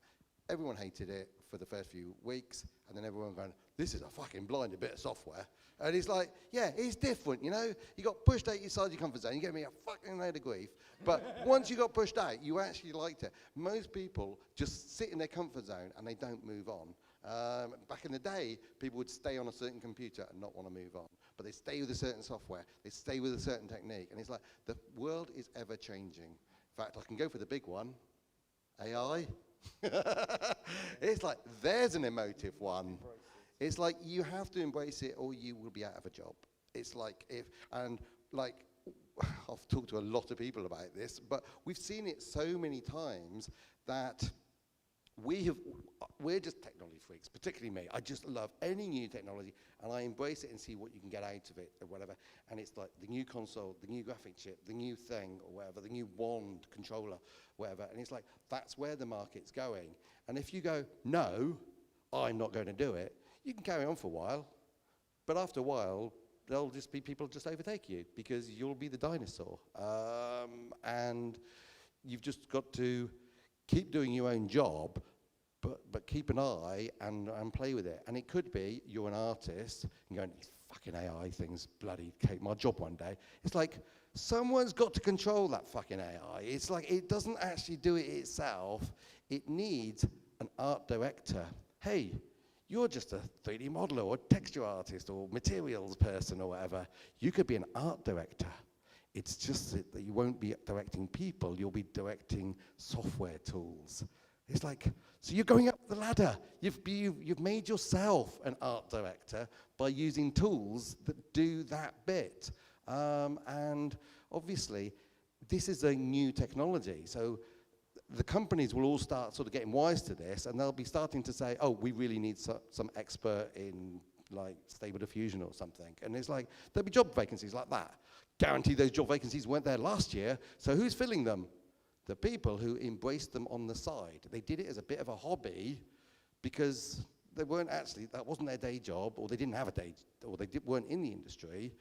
Everyone hated it for the first few weeks, and then everyone going, this is a fucking blinded bit of software. And it's like, yeah, it's different, you know? You got pushed outside your comfort zone, you gave me a fucking load of grief. But once you got pushed out, you actually liked it. Most people just sit in their comfort zone and they don't move on. Back in the day, people would stay on a certain computer and not want to move on. But they stay with a certain software, they stay with a certain technique. And it's like, the world is ever changing. In fact, I can go for the big one, AI. It's like, there's an emotive one. It's like, you have to embrace it or you will be out of a job. It's like, I've talked to a lot of people about this, but we've seen it so many times that we're just technology freaks, particularly me. I just love any new technology, and I embrace it and see what you can get out of it or whatever. And it's like the new console, the new graphic chip, the new thing or whatever, the new wand controller, whatever. And it's like, that's where the market's going. And if you go, no, I'm not going to do it, you can carry on for a while, but after a while, there'll just be people just overtake you because you'll be the dinosaur. And you've just got to keep doing your own job, but keep an eye and play with it. And it could be you're an artist and going, these fucking AI things bloody take my job one day. It's like, someone's got to control that fucking AI. It's like, it doesn't actually do it itself. It needs an art director. Hey, you're just a 3D modeler or texture artist or materials person or whatever. You could be an art director. It's just that you won't be directing people, you'll be directing software tools. It's like, so you're going up the ladder. You've made yourself an art director by using tools that do that bit. And obviously, this is a new technology. So the companies will all start sort of getting wise to this, and they'll be starting to say, oh, we really need some expert in like stable diffusion or something. And it's like, there'll be job vacancies like that. Guarantee those job vacancies weren't there last year, so who's filling them? The people who embraced them on the side. They did it as a bit of a hobby because they weren't actually, that wasn't their day job, or they didn't have a day, or they weren't in the industry.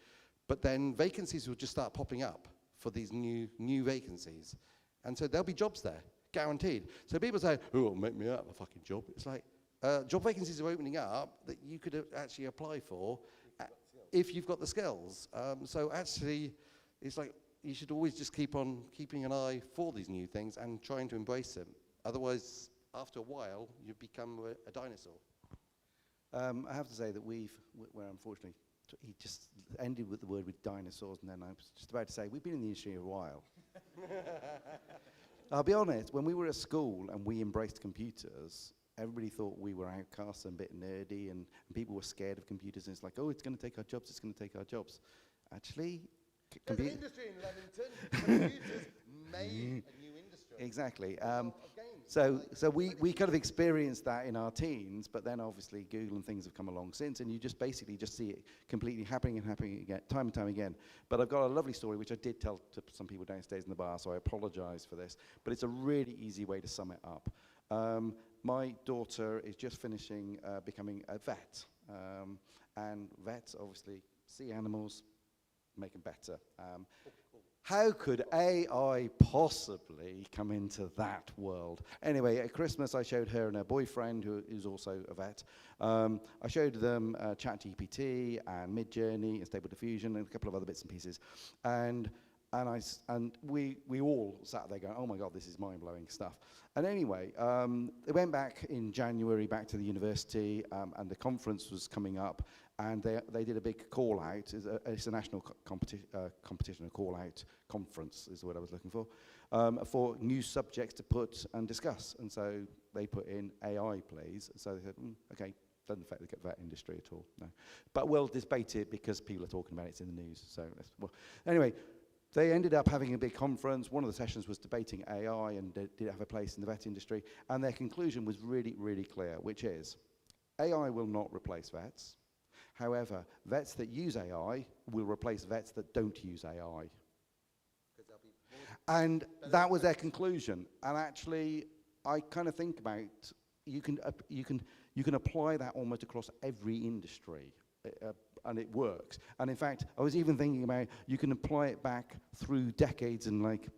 But then vacancies will just start popping up for these new vacancies. And so there'll be jobs there, guaranteed. So people say, oh, make me out of a fucking job. It's like, job vacancies are opening up that you could actually apply for if you've got the skills. So actually, it's like, you should always just keep on keeping an eye for these new things and trying to embrace them. Otherwise, after a while, you become a dinosaur. I have to say that we're unfortunately, he just ended with the word with dinosaurs, and then I was just about to say, we've been in the industry a while. I'll be honest, when we were at school and we embraced computers, everybody thought we were outcasts and a bit nerdy, and people were scared of computers, and it's like, oh, it's going to take our jobs, it's going to take our jobs. Actually, there's an industry in Leamington. Computers made a new industry. Exactly. So we kind of experienced that in our teens, but then obviously Google and things have come along since, and you just basically just see it completely happening again, time and time again. But I've got a lovely story, which I did tell to some people downstairs in the bar, so I apologize for this, but it's a really easy way to sum it up. My daughter is just finishing becoming a vet, and vets obviously see animals, make them better. How could AI possibly come into that world? Anyway, at Christmas, I showed her and her boyfriend, who's also a vet. I showed them ChatGPT and Midjourney and Stable Diffusion and a couple of other bits and pieces. And we all sat there going, oh my God, this is mind-blowing stuff. And anyway, they went back in January back to the university, and the conference was coming up, and they did a big call out. It's a national competition, a call out conference is what I was looking for new subjects to put and discuss. And so they put in AI plays. So they said, okay, doesn't affect the vet industry at all, no. But we'll debate it because people are talking about it, it's in the news. So anyway, they ended up having a big conference. One of the sessions was debating AI and did it have a place in the vet industry. And their conclusion was really, really clear, which is AI will not replace vets. However, vets that use AI will replace vets that don't use AI. And that was their conclusion. And actually, I kind of think about, you can apply that almost across every industry. And it works. And in fact, I was even thinking about, you can apply it back through decades and like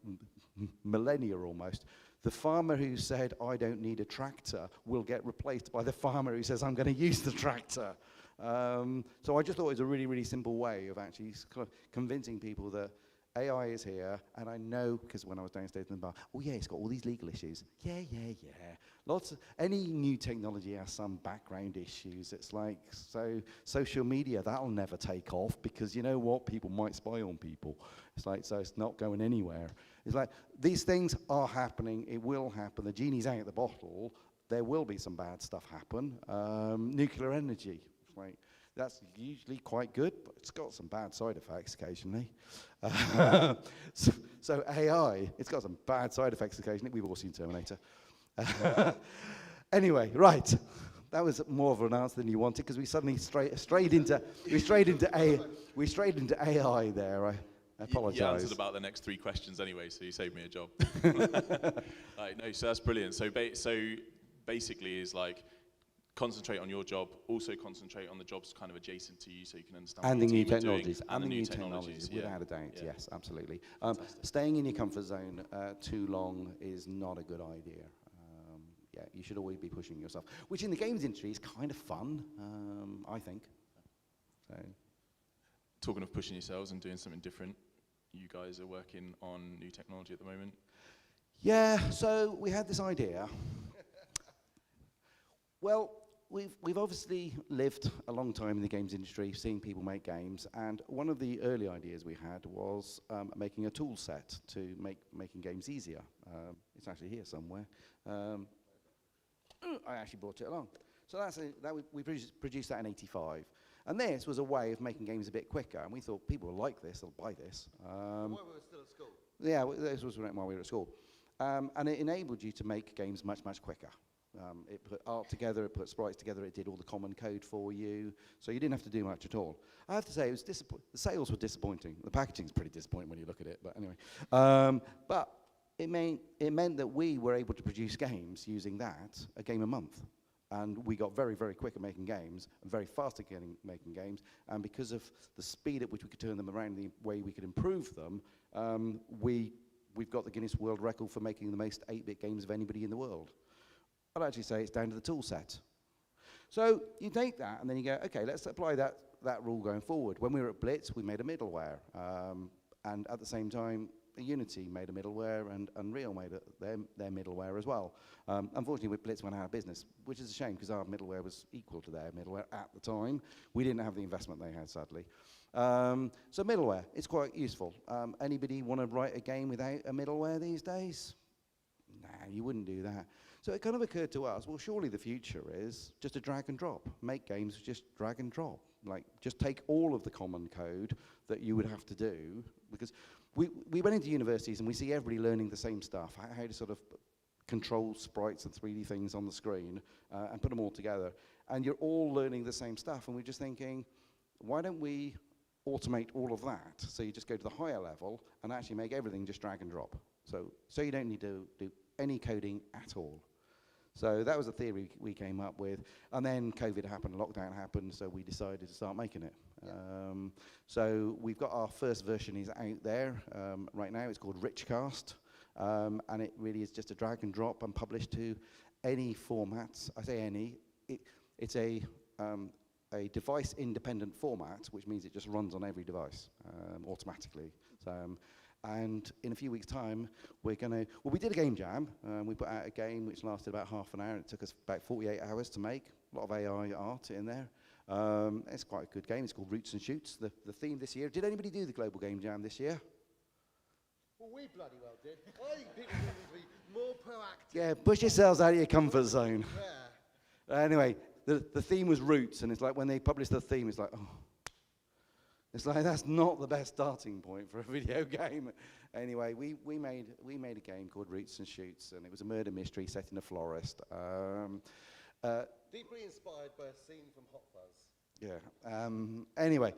millennia almost. The farmer who said, I don't need a tractor, will get replaced by the farmer who says, I'm going to use the tractor. So I just thought it was a really, really simple way of actually kind of convincing people that AI is here, and I know, because when I was downstairs in the bar, oh yeah, it's got all these legal issues. Yeah. Any new technology has some background issues. It's like, so social media, that'll never take off, because you know what? People might spy on people. It's like, so it's not going anywhere. It's like, these things are happening, it will happen, the genie's out of the bottle, there will be some bad stuff happen. Nuclear energy, it's like, that's usually quite good, but it's got some bad side effects occasionally. So AI, it's got some bad side effects occasionally. We've all seen Terminator. Anyway, right. That was more of an answer than you wanted, because we suddenly strayed into AI there. I apologize. You answered about the next 3 questions anyway, so you saved me a job. No, so that's brilliant. So basically is like, concentrate on your job, also concentrate on the jobs kind of adjacent to you so you can understand and what the new your team are doing. technologies. And the new technologies, without a doubt, yeah. yes, absolutely. Staying in your comfort zone too long is not a good idea. Yeah, you should always be pushing yourself, which in the games industry is kind of fun, I think. So, talking of pushing yourselves and doing something different, you guys are working on new technology at the moment? Yeah, so we had this idea. Well, we've obviously lived a long time in the games industry, seeing people make games, and one of the early ideas we had was making a tool set to making games easier. It's actually here somewhere. I actually brought it along. So we produced that in '85. And this was a way of making games a bit quicker. And we thought people will like this, they'll buy this. While we were still at school. Yeah, this was while we were at school. And it enabled you to make games much, much quicker. It put art together, it put sprites together, it did all the common code for you. So you didn't have to do much at all. I have to say, the sales were disappointing. The packaging's pretty disappointing when you look at it, but anyway. But it meant that we were able to produce games using that, a game a month. And we got very, very quick at making games, and very fast at making games. And because of the speed at which we could turn them around, the way we could improve them, we've got the Guinness World Record for making the most 8-bit games of anybody in the world. I'd actually say it's down to the tool set. So you take that, and then you go, okay, let's apply that rule going forward. When we were at Blitz, we made a middleware. And at the same time, Unity made a middleware, and Unreal made their middleware as well. Unfortunately, with Blitz went out of business, which is a shame because our middleware was equal to their middleware at the time. We didn't have the investment they had, sadly. So middleware, it's quite useful. Anybody want to write a game without a middleware these days? Nah, you wouldn't do that. So it kind of occurred to us, well, surely the future is just a drag and drop. Make games just drag and drop. Like, just take all of the common code that you would have to do, because we went into universities and we see everybody learning the same stuff, how to sort of control sprites and 3D things on the screen and put them all together. And you're all learning the same stuff, and we're just thinking, why don't we automate all of that? So you just go to the higher level and actually make everything just drag and drop. So you don't need to do any coding at all. So that was the theory we came up with. And then COVID happened, lockdown happened, so we decided to start making it. So we've got our first version is out there right now. It's called RichCast. And it really is just a drag and drop and published to any formats. I say any. It's a device-independent format, which means it just runs on every device automatically. And in a few weeks' time, we did a game jam. We put out a game which lasted about half an hour. It took us about 48 hours to make. A lot of AI art in there. It's quite a good game. It's called Roots and Shoots. The theme this year. Did anybody do the Global Game Jam this year? Well, we bloody well did. I think people need to be more proactive. Yeah, push yourselves out of your comfort zone. Yeah. Anyway, the theme was Roots, and it's like when they publish the theme, it's like, oh. It's like, that's not the best starting point for a video game. Anyway, we made a game called Roots and Shoots, and it was a murder mystery set in a florist. Deeply inspired by a scene from Hot Fuzz. Yeah. Anyway,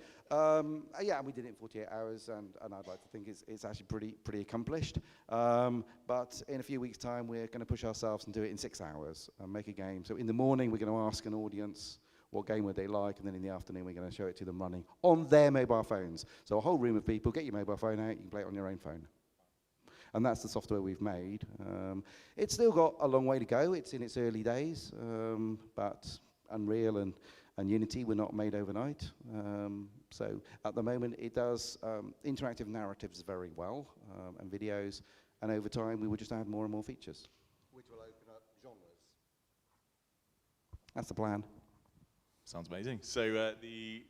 yeah, we did it in 48 hours, and I'd like to think it's actually pretty accomplished. But in a few weeks' time, we're going to push ourselves and do it in 6 hours and make a game. So in the morning, we're going to ask an audience what game would they like, and then in the afternoon, we're going to show it to them running on their mobile phones. So a whole room of people, get your mobile phone out, you can play it on your own phone. And that's the software we've made. It's still got a long way to go. It's in its early days, but Unreal and Unity were not made overnight. So at the moment, it does interactive narratives very well, and videos, and over time, we will just add more and more features. Which will open up genres. That's the plan. Sounds amazing. So the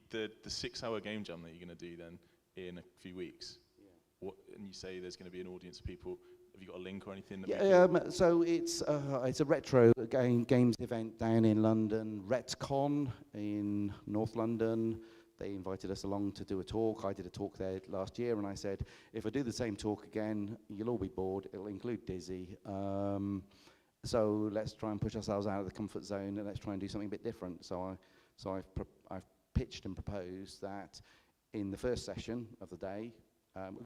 6-hour game jam that you're going to do then in a few weeks. Yeah. And you say there's going to be an audience of people. Have you got a link or anything? That so it's a retro games event down in London, RetCon in North London. They invited us along to do a talk. I did a talk there last year, and I said, if I do the same talk again, you'll all be bored. It'll include Dizzy. So let's try and push ourselves out of the comfort zone, and let's try and do something a bit different. So I've pitched and proposed that in the first session of the day,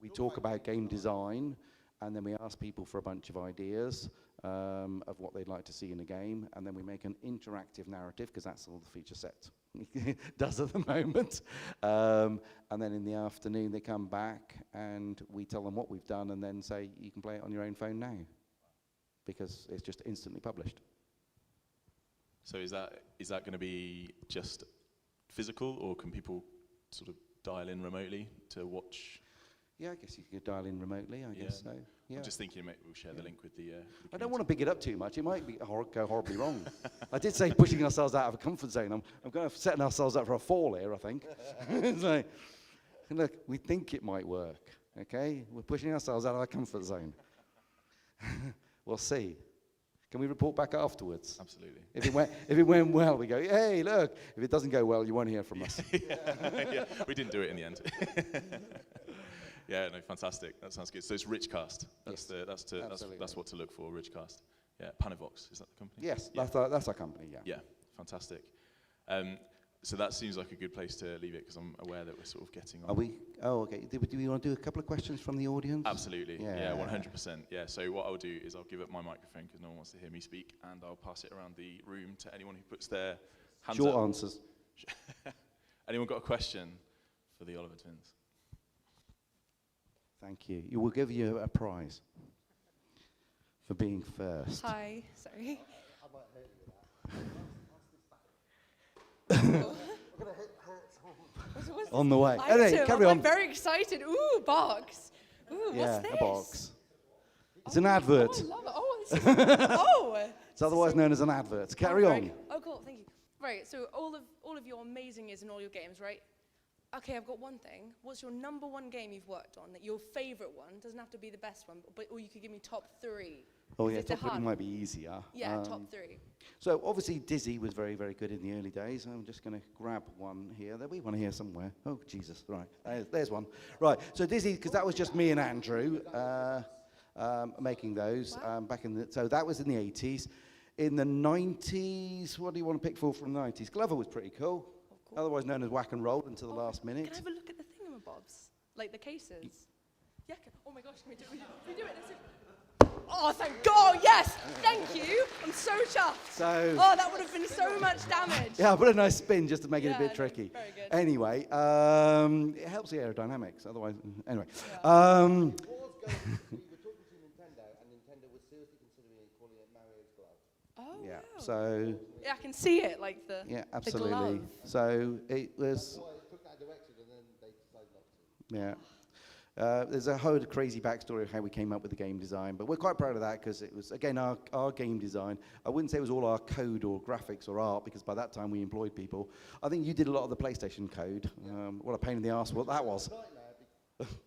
we talk about game design, and then we ask people for a bunch of ideas of what they'd like to see in a game, and then we make an interactive narrative, because that's all the feature set does at the moment. And then in the afternoon, they come back, and we tell them what we've done, and then say, you can play it on your own phone now, because it's just instantly published. So is that going to be just physical, or can people sort of dial in remotely to watch? Yeah, I guess you could dial in remotely, I guess so. Yeah. I'm just thinking we'll share the link with the I don't want to pick it up too much. It might go horribly wrong. I did say pushing ourselves out of a comfort zone. I'm going to setting ourselves up for a fall here, I think. It's like, look, we think it might work, okay? We're pushing ourselves out of our comfort zone. We'll see. Can we report back afterwards? Absolutely. If it went well, we go, hey, look. If it doesn't go well, you won't hear from us. Yeah, we didn't do it in the end. Yeah, no, fantastic. That sounds good. So it's RichCast. That's what to look for. RichCast. Yeah, Panivox, is that the company? Yes, yeah. that's our company. Yeah. Yeah, fantastic. So that seems like a good place to leave it because I'm aware that we're sort of getting on. Are we? Oh, okay. Do we want to do a couple of questions from the audience? Absolutely. Yeah, 100%. Yeah. So what I'll do is I'll give up my microphone because no one wants to hear me speak, and I'll pass it around the room to anyone who puts their hands up. Short answers. Anyone got a question for the Oliver twins? Thank you. You will give you a prize for being first. Hi, sorry. On the way. Item. Anyway, carry on. I'm very excited. Ooh, box. Ooh, Yeah, what's this? a box. It's an advert. Oh, I love it. Oh, this is, oh. It's otherwise known as an advert. Carry on. Oh, cool. Thank you. Right. So all of your amazingness in all your games, right? Okay, I've got one thing. What's your number one game you've worked on? That your favorite one doesn't have to be the best one, but or you could give me top 3. Oh yeah, It's a top 3 hard might be easier. Yeah, top 3. So obviously Dizzy was very, very good in the early days. I'm just going to grab one here. There'll be one here somewhere. Oh, Jesus. Right. There's one. Right. So Dizzy, because that was just me and Andrew making those back in the... So that was in the 80s. In the 90s, what do you want to pick from the 90s? Glover was pretty cool. Oh, cool. Otherwise known as whack and roll until the last minute. Can I have a look at the thingamabobs? Like the cases? Yeah. Oh my gosh, can we do it? Let's do it. Oh, thank God, yes! Thank you! I'm so chuffed! So, oh, that would have been so much damage! yeah, I put a nice spin just to make it a bit tricky. Very good. Anyway, it helps the aerodynamics, otherwise, anyway. We were talking to Nintendo, and Nintendo was seriously considering calling it Mario's glove. Oh, Yeah, wow. so... Yeah, I can see it, like the Yeah, the absolutely. glove. So it was... Well, it took that direction, and then they decided not to. Yeah. There's a whole crazy backstory of how we came up with the game design, but we're quite proud of that because it was, again, our game design. I wouldn't say it was all our code or graphics or art because by that time we employed people. I think you did a lot of the PlayStation code. What a pain in the arse what that was.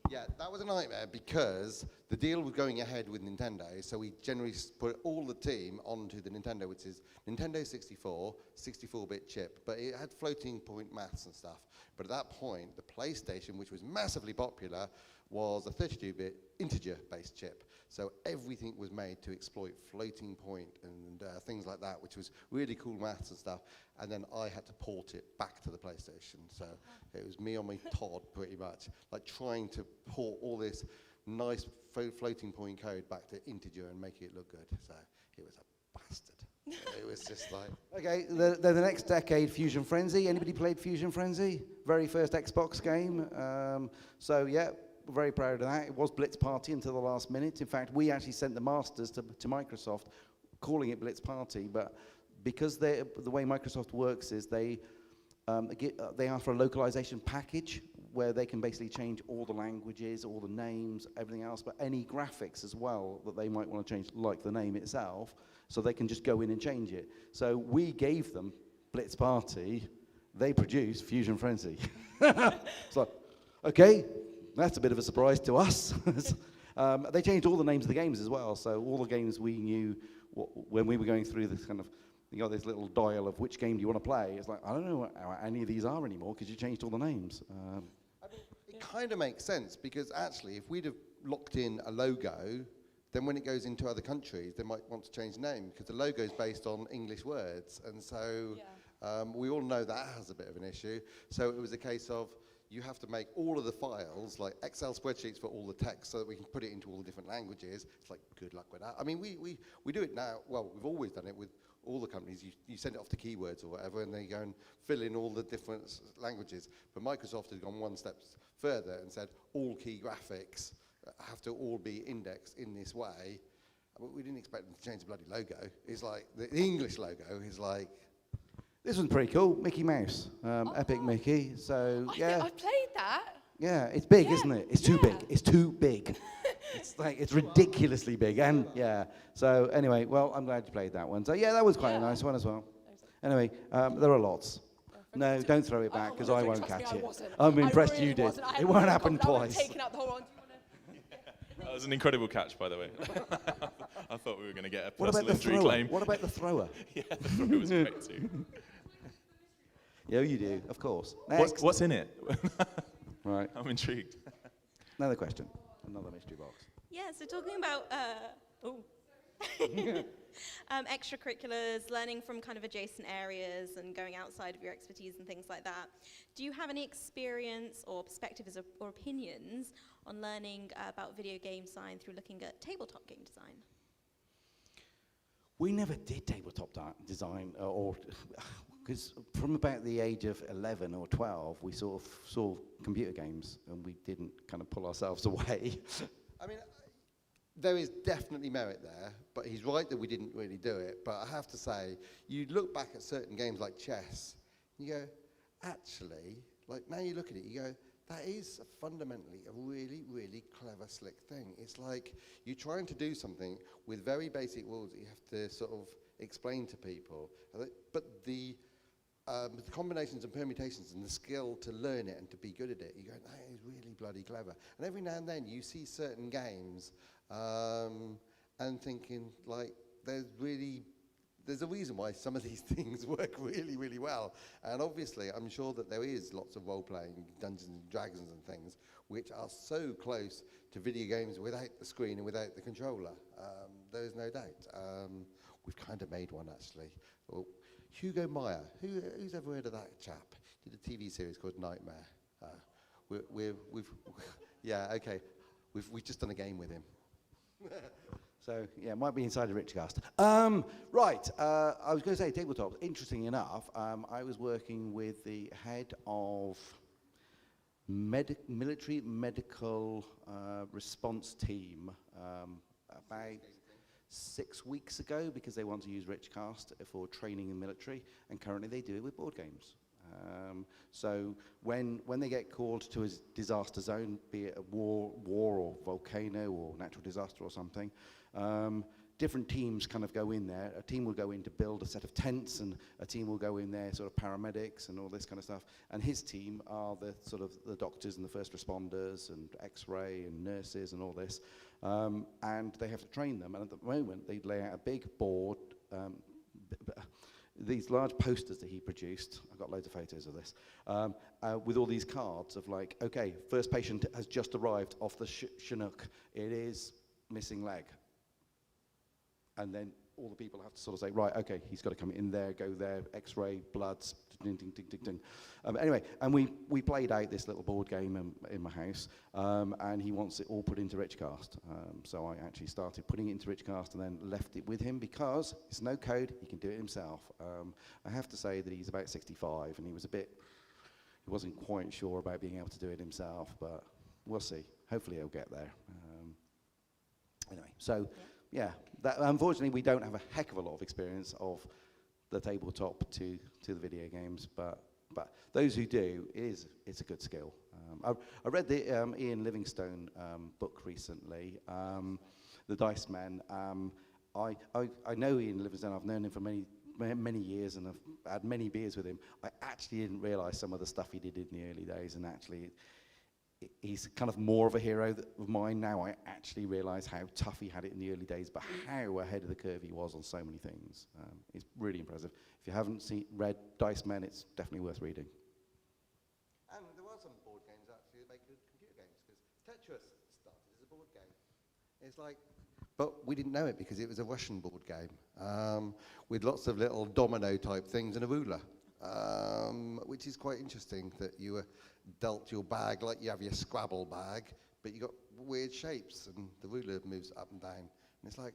Yeah, that was a nightmare because the deal was going ahead with Nintendo, so we generally put all the team onto the Nintendo, which is Nintendo 64, 64-bit chip, but it had floating point maths and stuff. But at that point, the PlayStation, which was massively popular, was a 32-bit integer-based chip. So everything was made to exploit floating point and things like that, which was really cool maths and stuff. And then I had to port it back to the PlayStation. So it was me on my Todd, pretty much, like trying to port all this nice floating point code back to integer and make it look good. So it was a bastard. It was just like... Okay, the next decade, Fusion Frenzy. Anybody played Fusion Frenzy? Very first Xbox game. So yeah, we're very proud of that. It was Blitz Party until the last minute. In fact, we actually sent the masters to Microsoft, calling it Blitz Party, but because the way Microsoft works is they ask for a localization package where they can basically change all the languages, all the names, everything else, but any graphics as well that they might want to change, like the name itself, so they can just go in and change it. So we gave them Blitz Party, they produced Fusion Frenzy. It's like, okay, that's a bit of a surprise to us. They changed all the names of the games as well, so all the games we knew when we were going through this kind of, you got this little dial of which game do you want to play. It's like, I don't know what any of these are anymore because you changed all the names. I mean, it kind of makes sense because actually if we'd have locked in a logo, then when it goes into other countries, they might want to change the name because the logo is based on English words. And so we all know that has a bit of an issue. So it was a case of you have to make all of the files, like Excel spreadsheets for all the text so that we can put it into all the different languages. It's like, good luck with that. I mean, we do it now. Well, we've always done it with all the companies. You send it off to keywords or whatever, and they go and fill in all the different languages. But Microsoft has gone one step further and said all key graphics have to all be indexed in this way. But we didn't expect them to change the bloody logo. It's like, the English logo is like... This one's pretty cool, Mickey Mouse, Epic Mickey. So yeah, I played that. Yeah, it's big, isn't it? It's too big. It's too big. It's like it's ridiculously big, and yeah. So anyway, well, I'm glad you played that one. So yeah, that was quite a nice one as well. Anyway, there are lots. No, don't throw it back because I won't catch it. I'm impressed you did. It won't happen twice. Taking out the whole one. That was an incredible catch, by the way. I thought we were going to get a What about personal the injury thrower? claim. What about the thrower? Yeah, the throw was great too. Yeah, you do, of course. What's in it? Right. I'm intrigued. Another question. Another mystery box. Yeah, so talking about extracurriculars, learning from kind of adjacent areas and going outside of your expertise and things like that. Do you have any experience or perspectives or opinions on learning about video game design through looking at tabletop game design? We never did tabletop design, because from about the age of 11 or 12, we sort of saw computer games, and we didn't kind of pull ourselves away. I mean, there is definitely merit there, but he's right that we didn't really do it. But I have to say, you look back at certain games like chess, and you go, actually, like now you look at it, you go, that is fundamentally a really, really clever, slick thing. It's like you're trying to do something with very basic rules that you have to sort of explain to people. But the combinations and permutations and the skill to learn it and to be good at it, you go, that is really bloody clever. And every now and then you see certain games and thinking, like, there's a reason why some of these things work really, really well. And obviously, I'm sure that there is lots of role-playing, Dungeons and Dragons and things, which are so close to video games without the screen and without the controller. There is no doubt. We've kind of made one, actually. Well, Hugo Meyer, who's ever heard of that chap? Did a TV series called Nightmare. Yeah, okay. We've just done a game with him. So, yeah, it might be inside the RichCast. Right, I was going to say tabletop. Interesting enough, I was working with the head of military medical response team about 6 weeks ago, because they want to use RichCast for training in military, and currently they do it with board games. So when they get called to a disaster zone, be it a war or volcano or natural disaster or something, different teams kind of go in there. A team will go in to build a set of tents, and a team will go in there, sort of paramedics and all this kind of stuff. And his team are the sort of the doctors and the first responders and X-ray and nurses and all this. And they have to train them. And at the moment, they lay out a big board, these large posters that he produced. I've got loads of photos of this, with all these cards of like, okay, first patient has just arrived off the Chinook. It is missing leg. And then all the people have to sort of say, right, okay, he's got to come in there, go there, X-ray, bloods, ding, ding, ding, ding, ding. Anyway, and we played out this little board game in my house, and he wants it all put into RichCast. So I actually started putting it into RichCast and then left it with him because it's no code, he can do it himself. I have to say that he's about 65, and he wasn't quite sure about being able to do it himself, but we'll see. Hopefully he'll get there. Anyway, so... Yeah, unfortunately we don't have a heck of a lot of experience of the tabletop to the video games, but those who do, it's a good skill. I read the Ian Livingstone book recently, The Dice Men. I know Ian Livingstone. I've known him for many years, and I've had many beers with him. I actually didn't realise some of the stuff he did in the early days, and actually he's kind of more of a hero of mine now. I actually realise how tough he had it in the early days, but how ahead of the curve he was on so many things. It's really impressive. If you haven't read Dice Men, it's definitely worth reading. And there are some board games actually that make good computer games, because Tetris started as a board game. It's like, but we didn't know it because it was a Russian board game with lots of little domino type things and a ruler, which is quite interesting that you were dealt your bag like you have your Scrabble bag, but you got weird shapes and the ruler moves up and down. And it's like,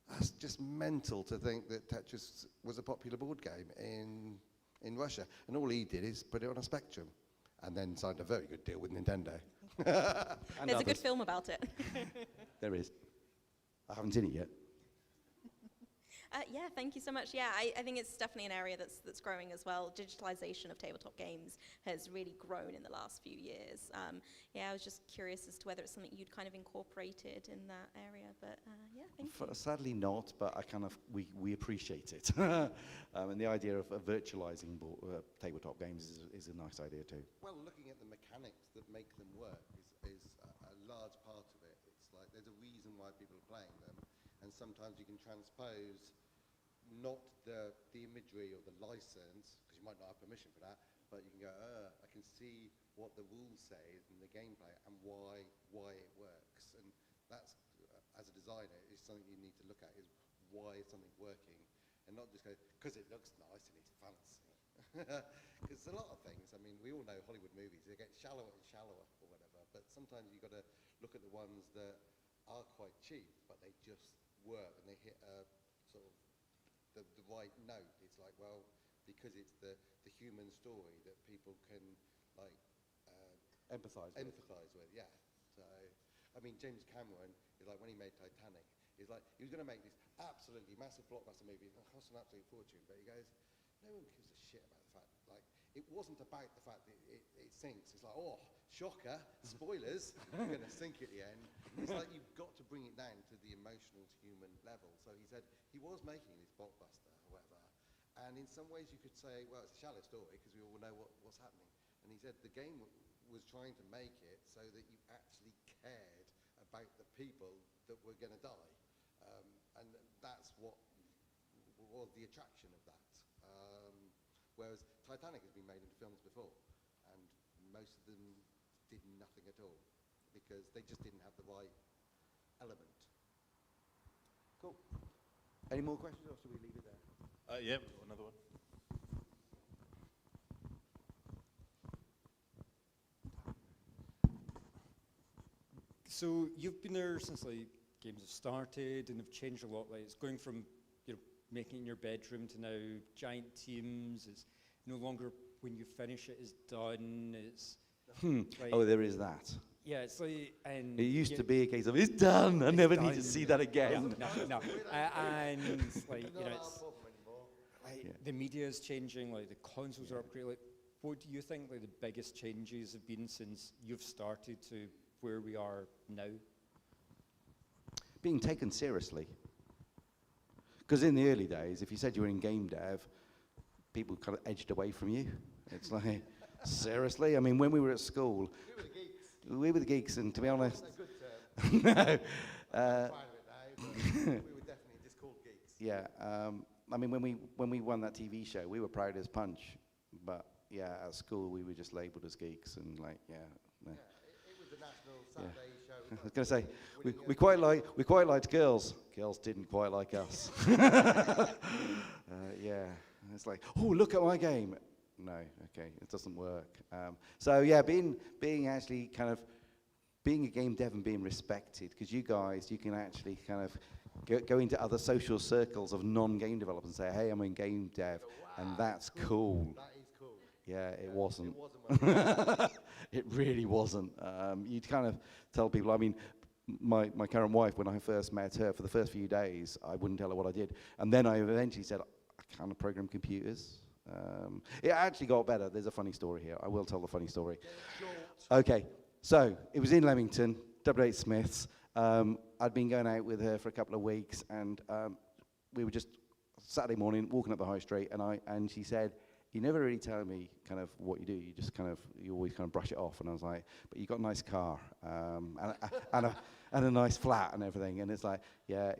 that's just mental to think that Tetris was a popular board game in Russia. And all he did is put it on a Spectrum and then signed a very good deal with Nintendo. There's a good film about it. There is. I haven't seen it yet. Yeah, thank you so much. Yeah, I think it's definitely an area that's growing as well. Digitalization of tabletop games has really grown in the last few years. Yeah, I was just curious as to whether it's something you'd kind of incorporated in that area, but yeah, thank you. Sadly not, but we appreciate it. And the idea of virtualizing tabletop games is a nice idea too. Well, looking at the mechanics that make them work is a large part of it. It's like there's a people are playing them, and sometimes you can transpose not the imagery or the license, because you might not have permission for that, but you can go, I can see what the rules say in the gameplay and why it works. And that's, as a designer, is something you need to look at, is why is something working, and not just go, because it looks nice and it's fancy. Because a lot of things, I mean, we all know Hollywood movies, they get shallower and shallower or whatever, but sometimes you've got to look at the ones that are quite cheap, but they just work and they hit a sort of the right note. It's like, well, because it's the human story that people can like Empathize with, yeah. So, I mean, James Cameron is like, when he made Titanic, he's like, he was going to make this absolutely massive blockbuster movie, it cost an absolute fortune, but he goes, no one gives a shit about the fact, like, it wasn't about the fact that it sinks. It's like, oh, shocker, spoilers, you're going to sink at the end. It's like, you've got to bring it down to the emotional human level. So he said he was making this blockbuster or whatever, and in some ways you could say, well, it's a shallow story because we all know what's happening. And he said the game was trying to make it so that you actually cared about the people that were going to die. And that's what was the attraction of that. Whereas Titanic has been made into films before, and most of them did nothing at all because they just didn't have the right element. Cool. Any more questions, or should we leave it there? Yeah, we've got another one. So you've been there since like games have started and have changed a lot. Like it's going from making it in your bedroom to now giant teams. It's no longer when you finish it is done. It's like, Oh, there is that. yeah, it's like and It used to be a case of, it's done, I never need to see that again. no. And like Not our it's problem anymore. like, the media is changing. Like the consoles are upgraded. Like, what do you think like the biggest changes have been since you've started to where we are now? Being taken seriously. Because in the early days, if you said you were in game dev, people kind of edged away from you. It's like, seriously? I mean, when we were at school, we were the geeks, and to be honest, That's a good term. no. I'm proud of it now, but we were definitely just called geeks. Yeah, I mean, when we won that TV show, we were proud as punch. But yeah, at school, we were just labelled as geeks, and like, yeah. No. Yeah, it was the national Saturday show. I was going to say, we quite liked girls. Girls didn't quite like us. Yeah, it's like, oh, look at my game. No, okay, it doesn't work. So yeah, being actually kind of being a game dev and being respected, because you guys, you can actually kind of go into other social circles of non-game developers and say, hey, I'm in game dev, and that's cool. That is cool. Yeah, it wasn't. It wasn't. It really wasn't. You'd kind of tell people, I mean, my current wife, when I first met her, for the first few days, I wouldn't tell her what I did. And then I eventually said, I kind of program computers. It actually got better. There's a funny story here. I will tell the funny story. Okay, so it was in Leamington, W.H. Smith's. I'd been going out with her for a couple of weeks, and we were just Saturday morning walking up the high street, and she said, you never really tell me kind of what you do. You just kind of, you always kind of brush it off. And I was like, but you got a nice car and a nice flat and everything. And it's like, yeah.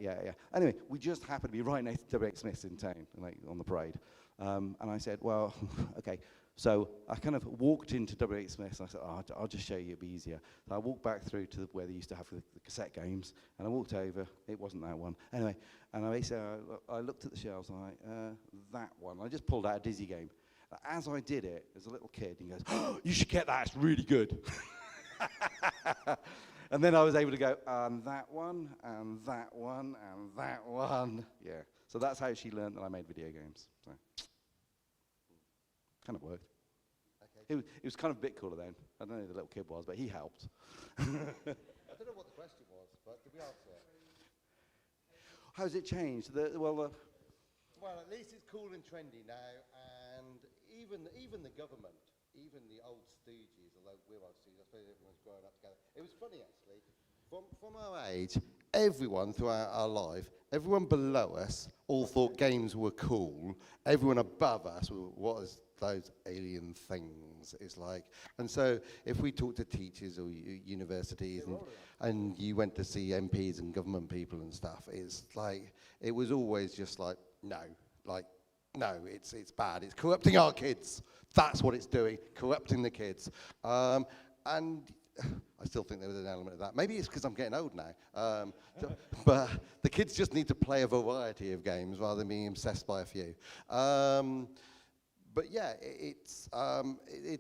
Anyway, we just happened to be right next to W.H. Smith's in town, like on the parade. And I said, well, okay. So I kind of walked into W.H. Smith's and I said, I'll just show you, it'll be easier. So I walked back through to where they used to have the cassette games, and I walked over, it wasn't that one. Anyway, and I looked at the shelves and that one. I just pulled out a Dizzy game. As I did it, there's a little kid, and he goes, oh, you should get that, it's really good. And then I was able to go, and that one, and that one, and that one. Yeah, so that's how she learned that I made video games. So, kind of worked. Okay. It was kind of a bit cooler then. I don't know who the little kid was, but he helped. I don't know what the question was, but did we answer it? How's it changed? Well, at least it's cool and trendy now, and even the government, even the old stooges, although we're old stooges, I suppose everyone's growing up together. It was funny, actually. From our age, everyone throughout our life, everyone below us all thought games were cool. Everyone above us, what is those alien things? It's like, and so if we talk to teachers or universities and you went to see MPs and government people and stuff, it's like, it was always just like, no, it's bad. It's corrupting our kids. That's what it's doing, corrupting the kids. And I still think there was an element of that. Maybe it's because I'm getting old now. But the kids just need to play a variety of games rather than being obsessed by a few. But yeah, it's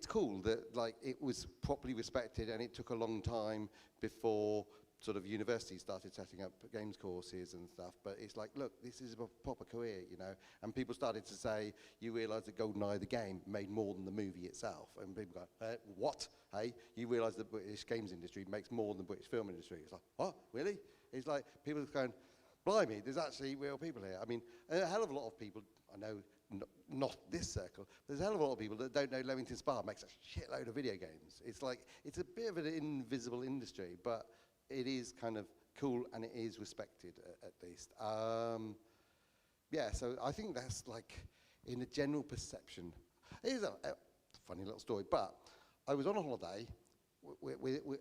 cool that like it was properly respected, and it took a long time before sort of universities started setting up games courses and stuff. But it's like, look, this is a proper career, you know. And people started to say, you realise that GoldenEye, the game, made more than the movie itself. And people go, what? Hey, you realise the British games industry makes more than the British film industry. It's like, what, really? It's like, people are going, blimey, there's actually real people here. I mean, a hell of a lot of people, I know, not this circle, there's a hell of a lot of people that don't know Leamington Spa makes a shitload of video games. It's like, it's a bit of an invisible industry, but it is kind of cool and it is respected at least. Yeah, so I think that's like, in a general perception, it is a funny little story, but I was on a holiday,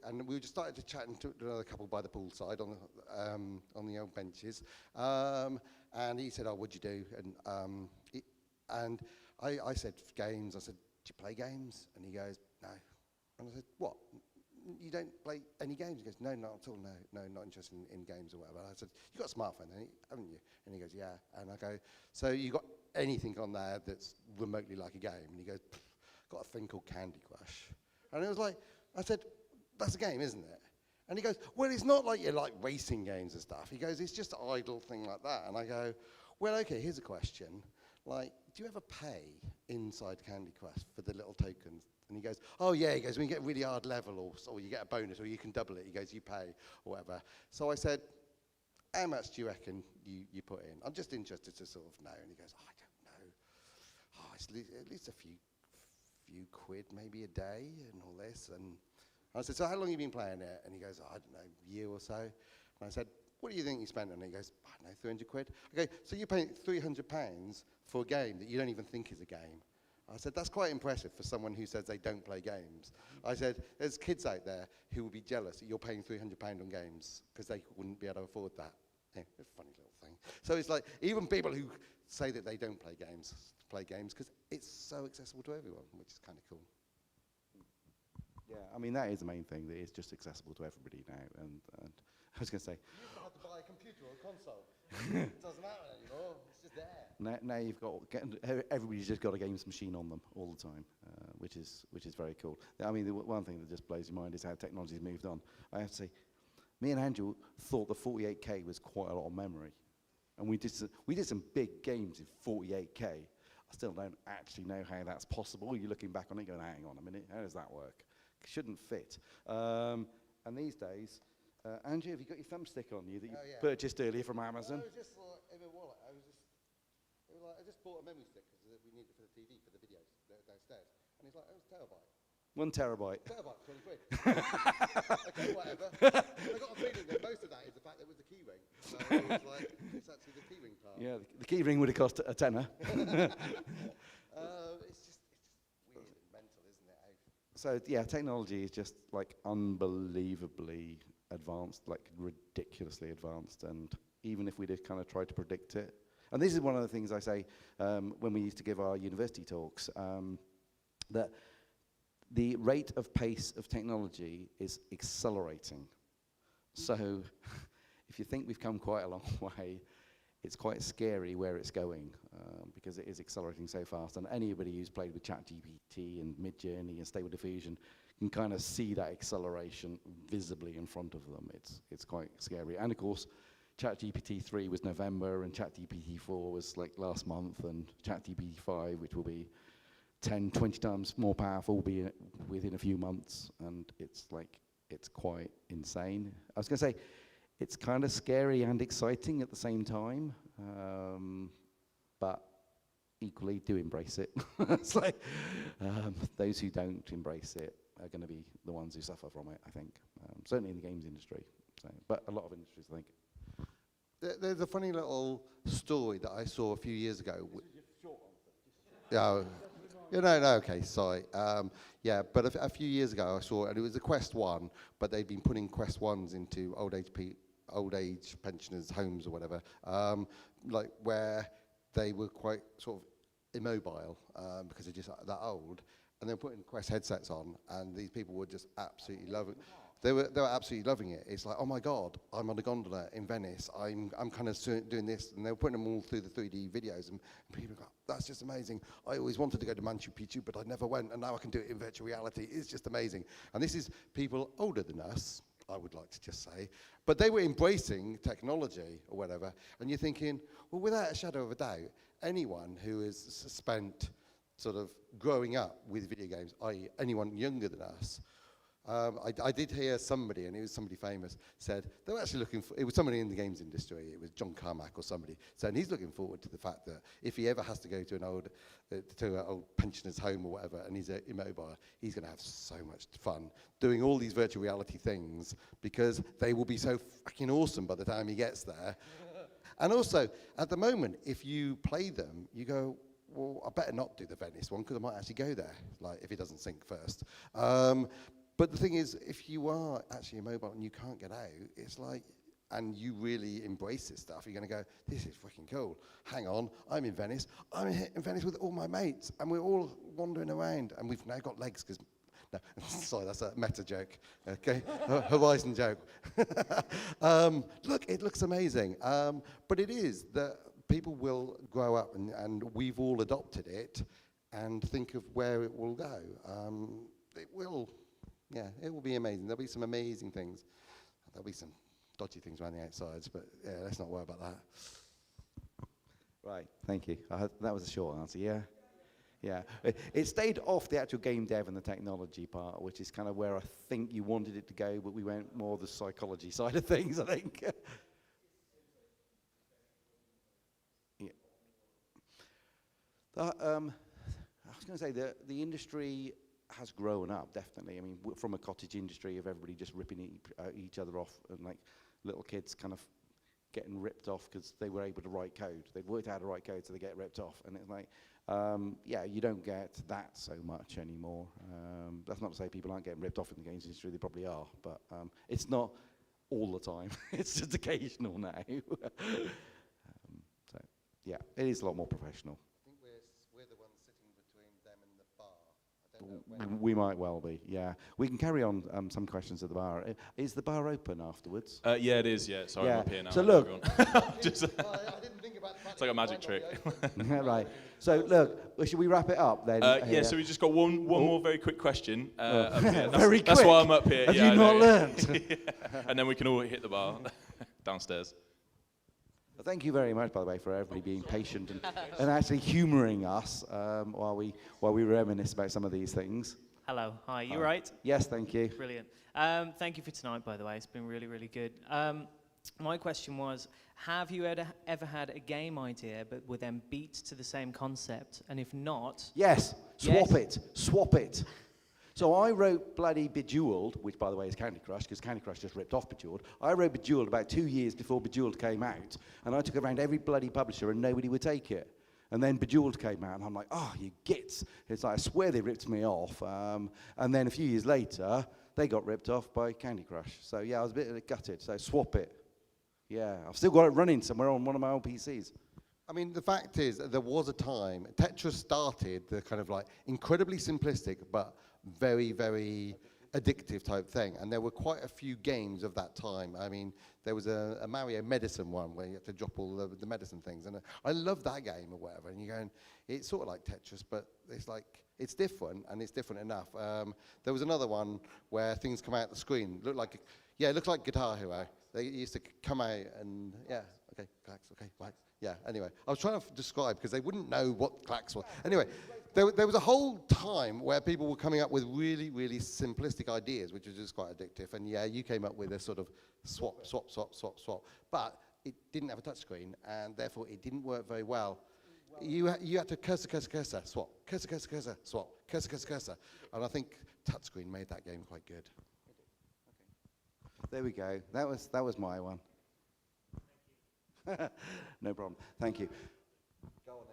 and we just started to chat to another couple by the poolside on the old benches, and he said, "Oh, what'd you do?" And I said, "Games." I said, "Do you play games?" And he goes, "No." And I said, "What? You don't play any games?" He goes, "No, not at all. No, not interested in games or whatever." I said, "You got a smartphone, haven't you?" And he goes, "Yeah." And I go, "So you got anything on there that's remotely like a game?" And he goes, "Got a thing called Candy Crush." And it was like, I said, "That's a game, isn't it?" And he goes, "Well, it's not like you're like racing games and stuff." He goes, "It's just an idle thing like that." And I go, "Well, okay, here's a question. Like, do you ever pay inside Candy Crush for the little tokens?" And he goes, "Oh yeah." He goes, "When you get a really hard level or you get a bonus or you can double it," he goes, "you pay or whatever." So I said, "How much do you reckon you put in? I'm just interested to sort of know." And he goes, "I don't know. Oh, it's at least a few quid maybe a day and all this." And I said, "So how long have you been playing it?" And he goes, "I don't know, a year or so." And I said, "What do you think you spent on it?" He goes, "I don't know, 300 quid. Okay, so you're paying £300 for a game that you don't even think is a game. I said, "That's quite impressive for someone who says they don't play games." I said, "There's kids out there who will be jealous that you're paying £300 on games because they wouldn't be able to afford that." Yeah, it's a funny little thing. So it's like, even people who say that they don't play games because it's so accessible to everyone, which is kind of cool. Yeah, I mean, that is the main thing, that it's just accessible to everybody now. And I was going to say, You used to have to buy a computer or a console. It doesn't matter anymore. It's just there. now you've got, everybody's just got a games machine on them all the time, which is very cool. I mean, the one thing that just blows your mind is how technology's moved on. I have to say, me and Andrew thought the 48K was quite a lot of memory. And we did some big games in 48K. I still don't actually know how that's possible. You're looking back on it going, hang on a minute, how does that work? It shouldn't fit. And these days, Andrew, have you got your thumbstick on you that you purchased earlier from Amazon? I was just like, in a wallet, I just bought a memory stick because we need it for the TV, for the videos downstairs. And it's like, it was a terabyte. 1 terabyte. Terabyte, 20 quid. Okay, whatever. I got a feeling that most of that is the fact that it was the key ring. So it was like, it's actually the key ring part. Yeah, the key ring would have cost a tenner. It's just weird and mental, isn't it? So yeah, technology is just like unbelievably advanced, like ridiculously advanced. And even if we did kind of try to predict it, and this is one of the things I say when we used to give our university talks, that the rate of pace of technology is accelerating. So if you think we've come quite a long way, it's quite scary where it's going, because it is accelerating so fast. And anybody who's played with ChatGPT and Midjourney and Stable Diffusion can kind of see that acceleration visibly in front of them. It's quite scary. And of course, ChatGPT 3 was November, and ChatGPT 4 was like last month, and ChatGPT 5, which will be 10, 20 times more powerful, will be within a few months. And it's like, it's quite insane. I was going to say, it's kind of scary and exciting at the same time, but equally do embrace it. It's like, those who don't embrace it are going to be the ones who suffer from it, I think. Certainly in the games industry. So, but a lot of industries, I think. There's a funny little story that I saw a few years ago. Yeah, no, okay, sorry. Yeah, but a few years ago I saw, and it was a Quest 1, but they'd been putting Quest 1s into old age pensioners' homes or whatever, like where they were quite sort of immobile because they're just that old, and they were putting Quest headsets on, and these people were just absolutely loving. They were absolutely loving it. It's like, oh my God, I'm on a gondola in Venice. I'm kind of doing this, and they were putting them all through the 3D videos, and people go, that's just amazing. I always wanted to go to Machu Picchu, but I never went, and now I can do it in virtual reality. It's just amazing. And this is people older than us, I would like to just say, but they were embracing technology or whatever, and you're thinking, well, without a shadow of a doubt, anyone who has spent sort of growing up with video games, i.e. anyone younger than us, I did hear somebody, and it was somebody famous, said they were actually looking for, it was somebody in the games industry, it was John Carmack or somebody, saying he's looking forward to the fact that if he ever has to go to an old pensioner's home or whatever, and he's immobile, he's going to have so much fun doing all these virtual reality things, because they will be so fucking awesome by the time he gets there. And also, at the moment, if you play them, you go, well, I better not do the Venice one, because I might actually go there, like if it doesn't sink first. But the thing is, if you are actually immobile and you can't get out, it's like, and you really embrace this stuff, you're going to go, this is freaking cool. Hang on, I'm in Venice. I'm in Venice with all my mates, and we're all wandering around, and we've now got legs, because, no, sorry, that's a meta joke, okay? Horizon joke. Look, it looks amazing. But it is that people will grow up, and we've all adopted it, and think of where it will go. It will. Yeah, it will be amazing. There'll be some amazing things. There'll be some dodgy things around the outsides, but yeah, let's not worry about that. Right, thank you. That was a short answer, yeah? Yeah. It stayed off the actual game dev and the technology part, which is kind of where I think you wanted it to go, but we went more the psychology side of things, I think. Yeah. I was going to say the industry has grown up, definitely. I mean, from a cottage industry of everybody just ripping each other off, and like little kids kind of getting ripped off because they were able to write code. They'd worked out how to write code, so they get ripped off. And it's like, yeah, you don't get that so much anymore. That's not to say people aren't getting ripped off in the games industry, they probably are, but it's not all the time. It's just occasional now. So, yeah, it is a lot more professional. I think we're the ones sitting between them and the bar. I don't know when. We might well be, yeah. We can carry on some questions at the bar. Is the bar open afterwards? Yeah, it is, yeah. Sorry, Yeah. I'm up here now. So look. Just, I didn't think about the fact it's like a magic trick. Right. So look, should we wrap it up then? Yeah, so we just got one more very quick question. Up here. Very That's quick? why I'm up here. Have yeah, you not learnt? Yeah. And then we can all hit the bar downstairs. Well, thank you very much, by the way, for everybody being patient and actually humouring us while we reminisce about some of these things. Hello, hi, you right? Yes, thank you. Brilliant. Thank you for tonight, by the way. It's been really, really good. My question was, have you ever had a game idea but were then beat to the same concept? And if not... Yes, swap it. So I wrote bloody Bejeweled, which by the way is Candy Crush, because Candy Crush just ripped off Bejeweled. I wrote Bejeweled about 2 years before Bejeweled came out, and I took it around every bloody publisher and nobody would take it. And then Bejeweled came out, and I'm like, oh, you gits. It's like, I swear they ripped me off. And then a few years later, they got ripped off by Candy Crush. So yeah, I was a bit gutted, so swap it. Yeah, I've still got it running somewhere on one of my old PCs. I mean, the fact is, there was a time, Tetris started the kind of like incredibly simplistic, but very, very addictive type thing. And there were quite a few games of that time. I mean, there was a Mario medicine one where you had to drop all the medicine things. And I love that game or whatever. And you're going, it's sort of like Tetris, but it's like, it's different and it's different enough. There was another one where things come out the screen. It looked like Guitar Hero. They used to come out and, yeah, okay, clacks, okay, right. Yeah, anyway, I was trying to describe because they wouldn't know what clacks were. Anyway, there was a whole time where people were coming up with really, really simplistic ideas, which was just quite addictive. And yeah, you came up with a sort of swap. But it didn't have a touchscreen, and therefore it didn't work very well. You had to cursor, swap, cursor, swap, cursor. And I think touchscreen made that game quite good. There we go. That was my one. No problem. Thank you. Go on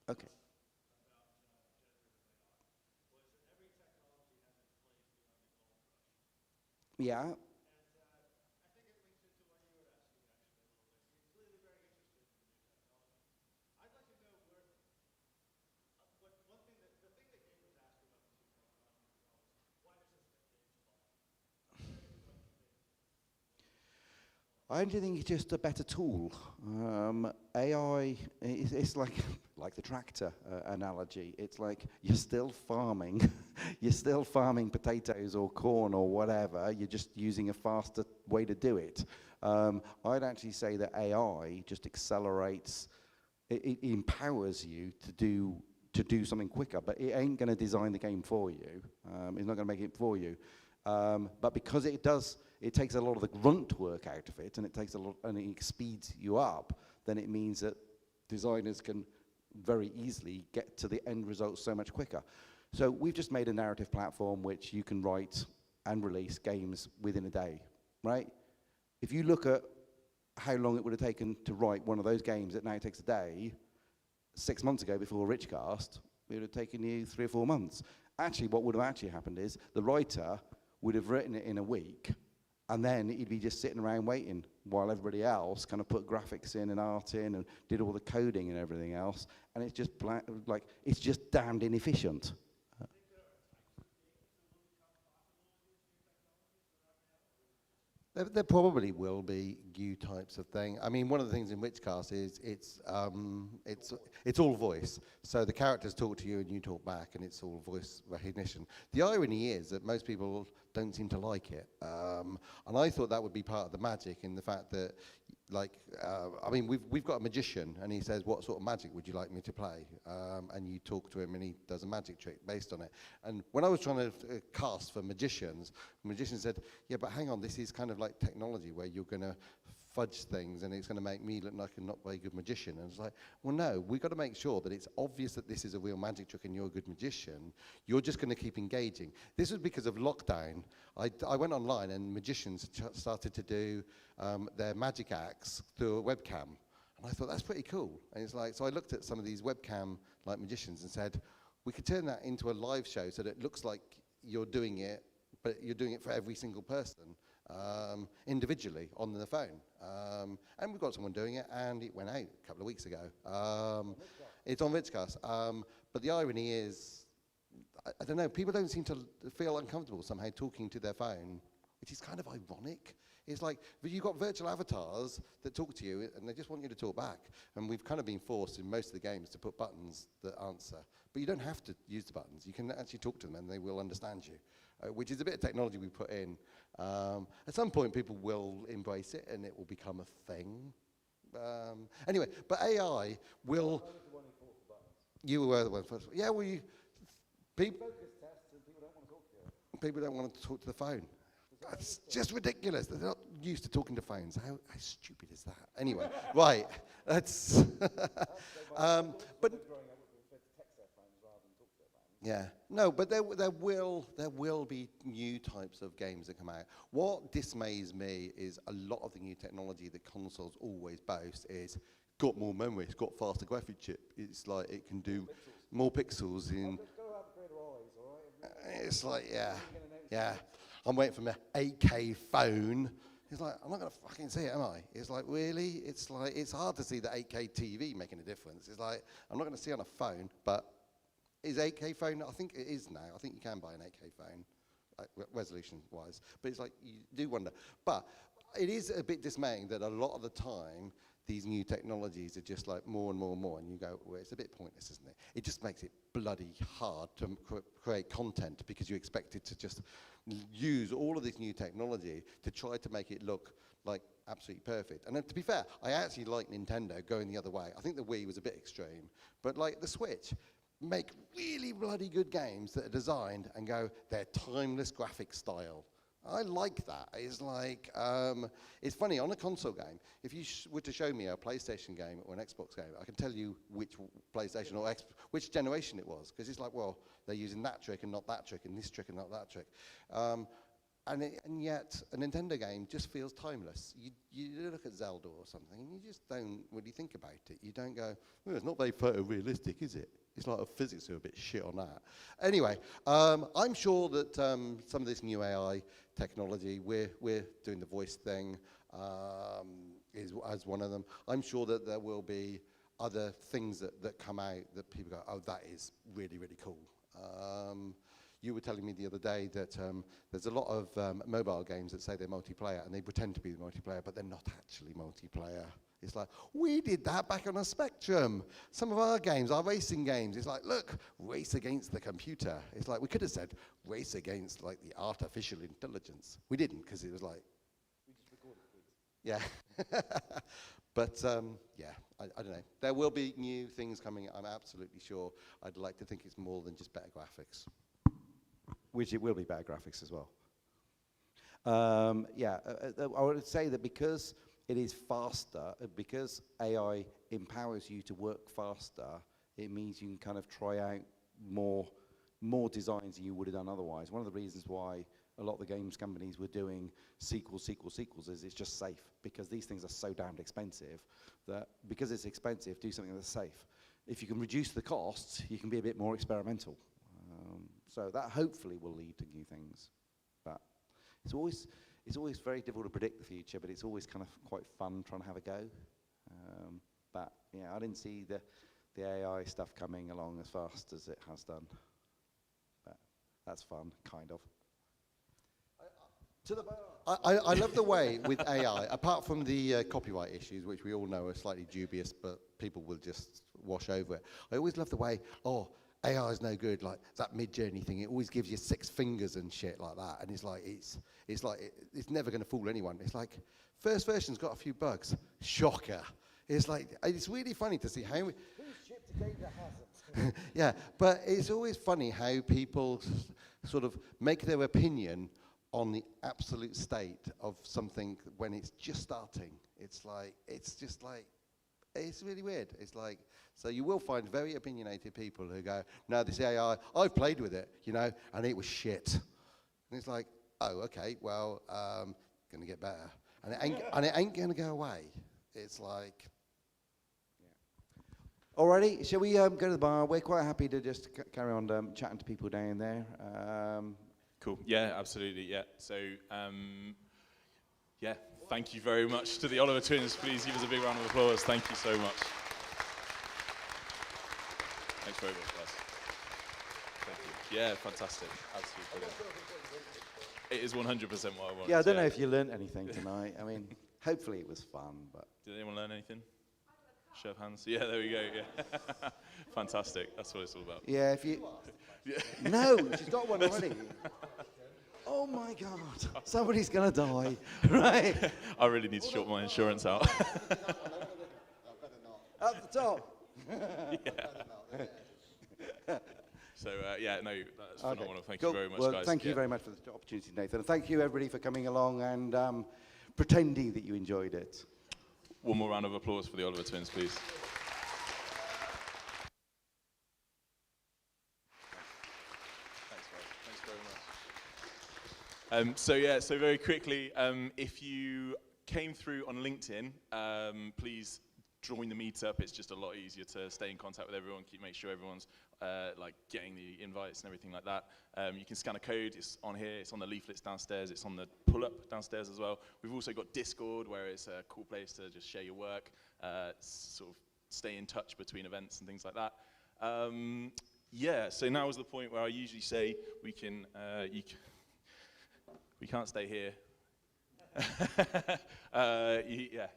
then. Okay. Yeah. I actually think it's just a better tool. AI, it's like the tractor analogy. It's like you're still farming, you're still farming potatoes or corn or whatever. You're just using a faster way to do it. I'd actually say that AI just accelerates. It empowers you to do something quicker, but it ain't going to design the game for you. It's not going to make it for you. But because it does, it takes a lot of the grunt work out of it, and it speeds you up, then it means that designers can very easily get to the end result so much quicker. So we've just made a narrative platform which you can write and release games within a day, right? If you look at how long it would have taken to write one of those games that now takes a day, 6 months ago before RichCast, it would have taken you 3 or 4 months. Actually, what would have actually happened is the writer would have written it in a week, and then he'd be just sitting around waiting while everybody else kind of put graphics in and art in and did all the coding and everything else, and it's just it's just damned inefficient. There probably will be new types of thing. I mean, one of the things in RichCast is it's all voice. So the characters talk to you and you talk back, and it's all voice recognition. The irony is that most people don't seem to like it, and I thought that would be part of the magic in the fact that, I mean, we've got a magician, and he says, "What sort of magic would you like me to play?" And you talk to him, and he does a magic trick based on it. And when I was trying to cast for magicians, the magician said, "Yeah, but hang on, this is kind of like technology where you're going to fudge things, and it's going to make me look like a not very good magician." And it's like, well, no, we've got to make sure that it's obvious that this is a real magic trick and you're a good magician. You're just going to keep engaging. This was because of lockdown. I went online, and magicians started to do their magic acts through a webcam. And I thought, that's pretty cool. And it's like, so I looked at some of these webcam-like magicians and said, we could turn that into a live show so that it looks like you're doing it, but you're doing it for every single person. Individually on the phone. And we've got someone doing it, and it went out a couple of weeks ago. It's on RichCast. But the irony is, I don't know, people don't seem to feel uncomfortable somehow talking to their phone, which is kind of ironic. It's like, but you've got virtual avatars that talk to you, and they just want you to talk back. And we've kind of been forced in most of the games to put buttons that answer. But you don't have to use the buttons. You can actually talk to them, and they will understand you, which is a bit of technology we put in. At some point, people will embrace it, and it will become a thing. Anyway, but AI will... You were the one first. Yeah, well, people don't want to talk to the phone. That's just ridiculous. They're not used to talking to phones. How stupid is that? Anyway, right. That's... but... Yeah, no, but there will be new types of games that come out. What dismays me is a lot of the new technology that consoles always boast is got more memory, it's got faster graphic chip. It's like it can do more pixels in. It's like yeah. I'm waiting for my 8K phone. It's like, I'm not going to fucking see it, am I? It's like, really? It's like, it's hard to see the 8K TV making a difference. It's like, I'm not going to see it on a phone, but is 8K phone? I think it is now. I think you can buy an 8K phone, resolution-wise. But it's like, you do wonder. But it is a bit dismaying that a lot of the time, these new technologies are just like more and more and more, and you go, well, it's a bit pointless, isn't it? It just makes it bloody hard to create content because you expect it to just use all of this new technology to try to make it look like absolutely perfect. And then, to be fair, I actually like Nintendo going the other way. I think the Wii was a bit extreme, but like the Switch, make really bloody good games that are designed and go, they're timeless graphic style. I like that. It's like, it's funny, on a console game, if you were to show me a PlayStation game or an Xbox game, I can tell you which PlayStation or which generation it was, because it's like, well, they're using that trick and not that trick, and this trick and not that trick. And yet, a Nintendo game just feels timeless. You look at Zelda or something, and you just don't really think about it. You don't go, well, it's not very photorealistic, is it? It's like the physics are a bit shit on that. Anyway, I'm sure that some of this new AI technology, we're doing the voice thing, as one of them. I'm sure that there will be other things that come out that people go, oh, that is really, really cool. You were telling me the other day that there's a lot of mobile games that say they're multiplayer, and they pretend to be multiplayer, but they're not actually multiplayer. It's like, we did that back on a Spectrum. Some of our games, our racing games, it's like, look, race against the computer. It's like, we could have said, race against, like, the artificial intelligence. We didn't, because it was like... We just recorded things. Yeah. But, yeah, I don't know. There will be new things coming, I'm absolutely sure. I'd like to think it's more than just better graphics. Which it will be better graphics as well. I would say that because it is faster, because AI empowers you to work faster, it means you can kind of try out more designs than you would have done otherwise. One of the reasons why a lot of the games companies were doing sequels is it's just safe, because these things are so damned expensive that because it's expensive, do something that's safe. If you can reduce the costs, you can be a bit more experimental. So that hopefully will lead to new things. But it's always very difficult to predict the future, but it's always kind of quite fun trying to have a go. But yeah, I didn't see the AI stuff coming along as fast as it has done. But that's fun, kind of. To the bar. I love the way with AI, apart from the copyright issues, which we all know are slightly dubious, but people will just wash over it. I always love the way, AI is no good, like that Mid-Journey thing. It always gives you 6 fingers and shit like that, and it's never going to fool anyone. It's like, first version's got a few bugs. Shocker. It's like, it's really funny to see how... Whose chip today that hasn't? Yeah, but it's always funny how people sort of make their opinion on the absolute state of something when it's just starting. It's really weird. It's like, so you will find very opinionated people who go, no, this AI, I've played with it, and it was shit. And it's like, oh, okay, well, gonna get better. And it ain't gonna go away. It's like... Yeah. Alrighty, shall we go to the bar? We're quite happy to just carry on chatting to people down there. Cool, yeah, absolutely, yeah. So, yeah, thank you very much to the Oliver twins. Please give us a big round of applause. Thank you so much. Thanks very much, guys. Thank you. Yeah, fantastic. Absolutely brilliant. It is 100% what I want. Yeah, I don't know if you learnt anything tonight. I mean, hopefully it was fun, but... Did anyone learn anything? Show of hands. Yeah, there we go. Yeah. Fantastic. That's what it's all about. Yeah, if you... No, she's got one already. Oh my God, somebody's gonna die, right? I really need to sort my insurance out. At the top. So, yeah, no, that's phenomenal. Thank cool. you very much, well, guys. Thank you very much for the opportunity, Nathan. And thank you, everybody, for coming along and pretending that you enjoyed it. One more round of applause for the Oliver twins, please. So very quickly, if you came through on LinkedIn, please join the meetup. It's just a lot easier to stay in contact with everyone, make sure everyone's getting the invites and everything like that. You can scan a code. It's on here. It's on the leaflets downstairs. It's on the pull-up downstairs as well. We've also got Discord, where it's a cool place to just share your work, sort of stay in touch between events and things like that. Yeah. So now is the point where I usually say we can. We can't stay here.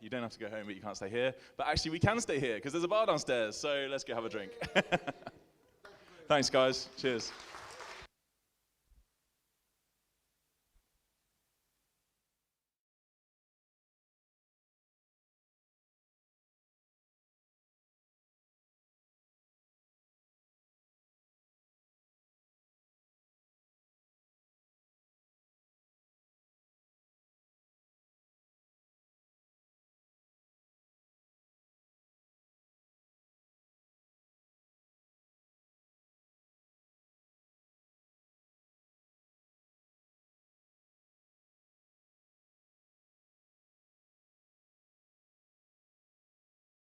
You don't have to go home, but you can't stay here. But actually, we can stay here, because there's a bar downstairs, so let's go have a drink. Thanks, guys. Cheers.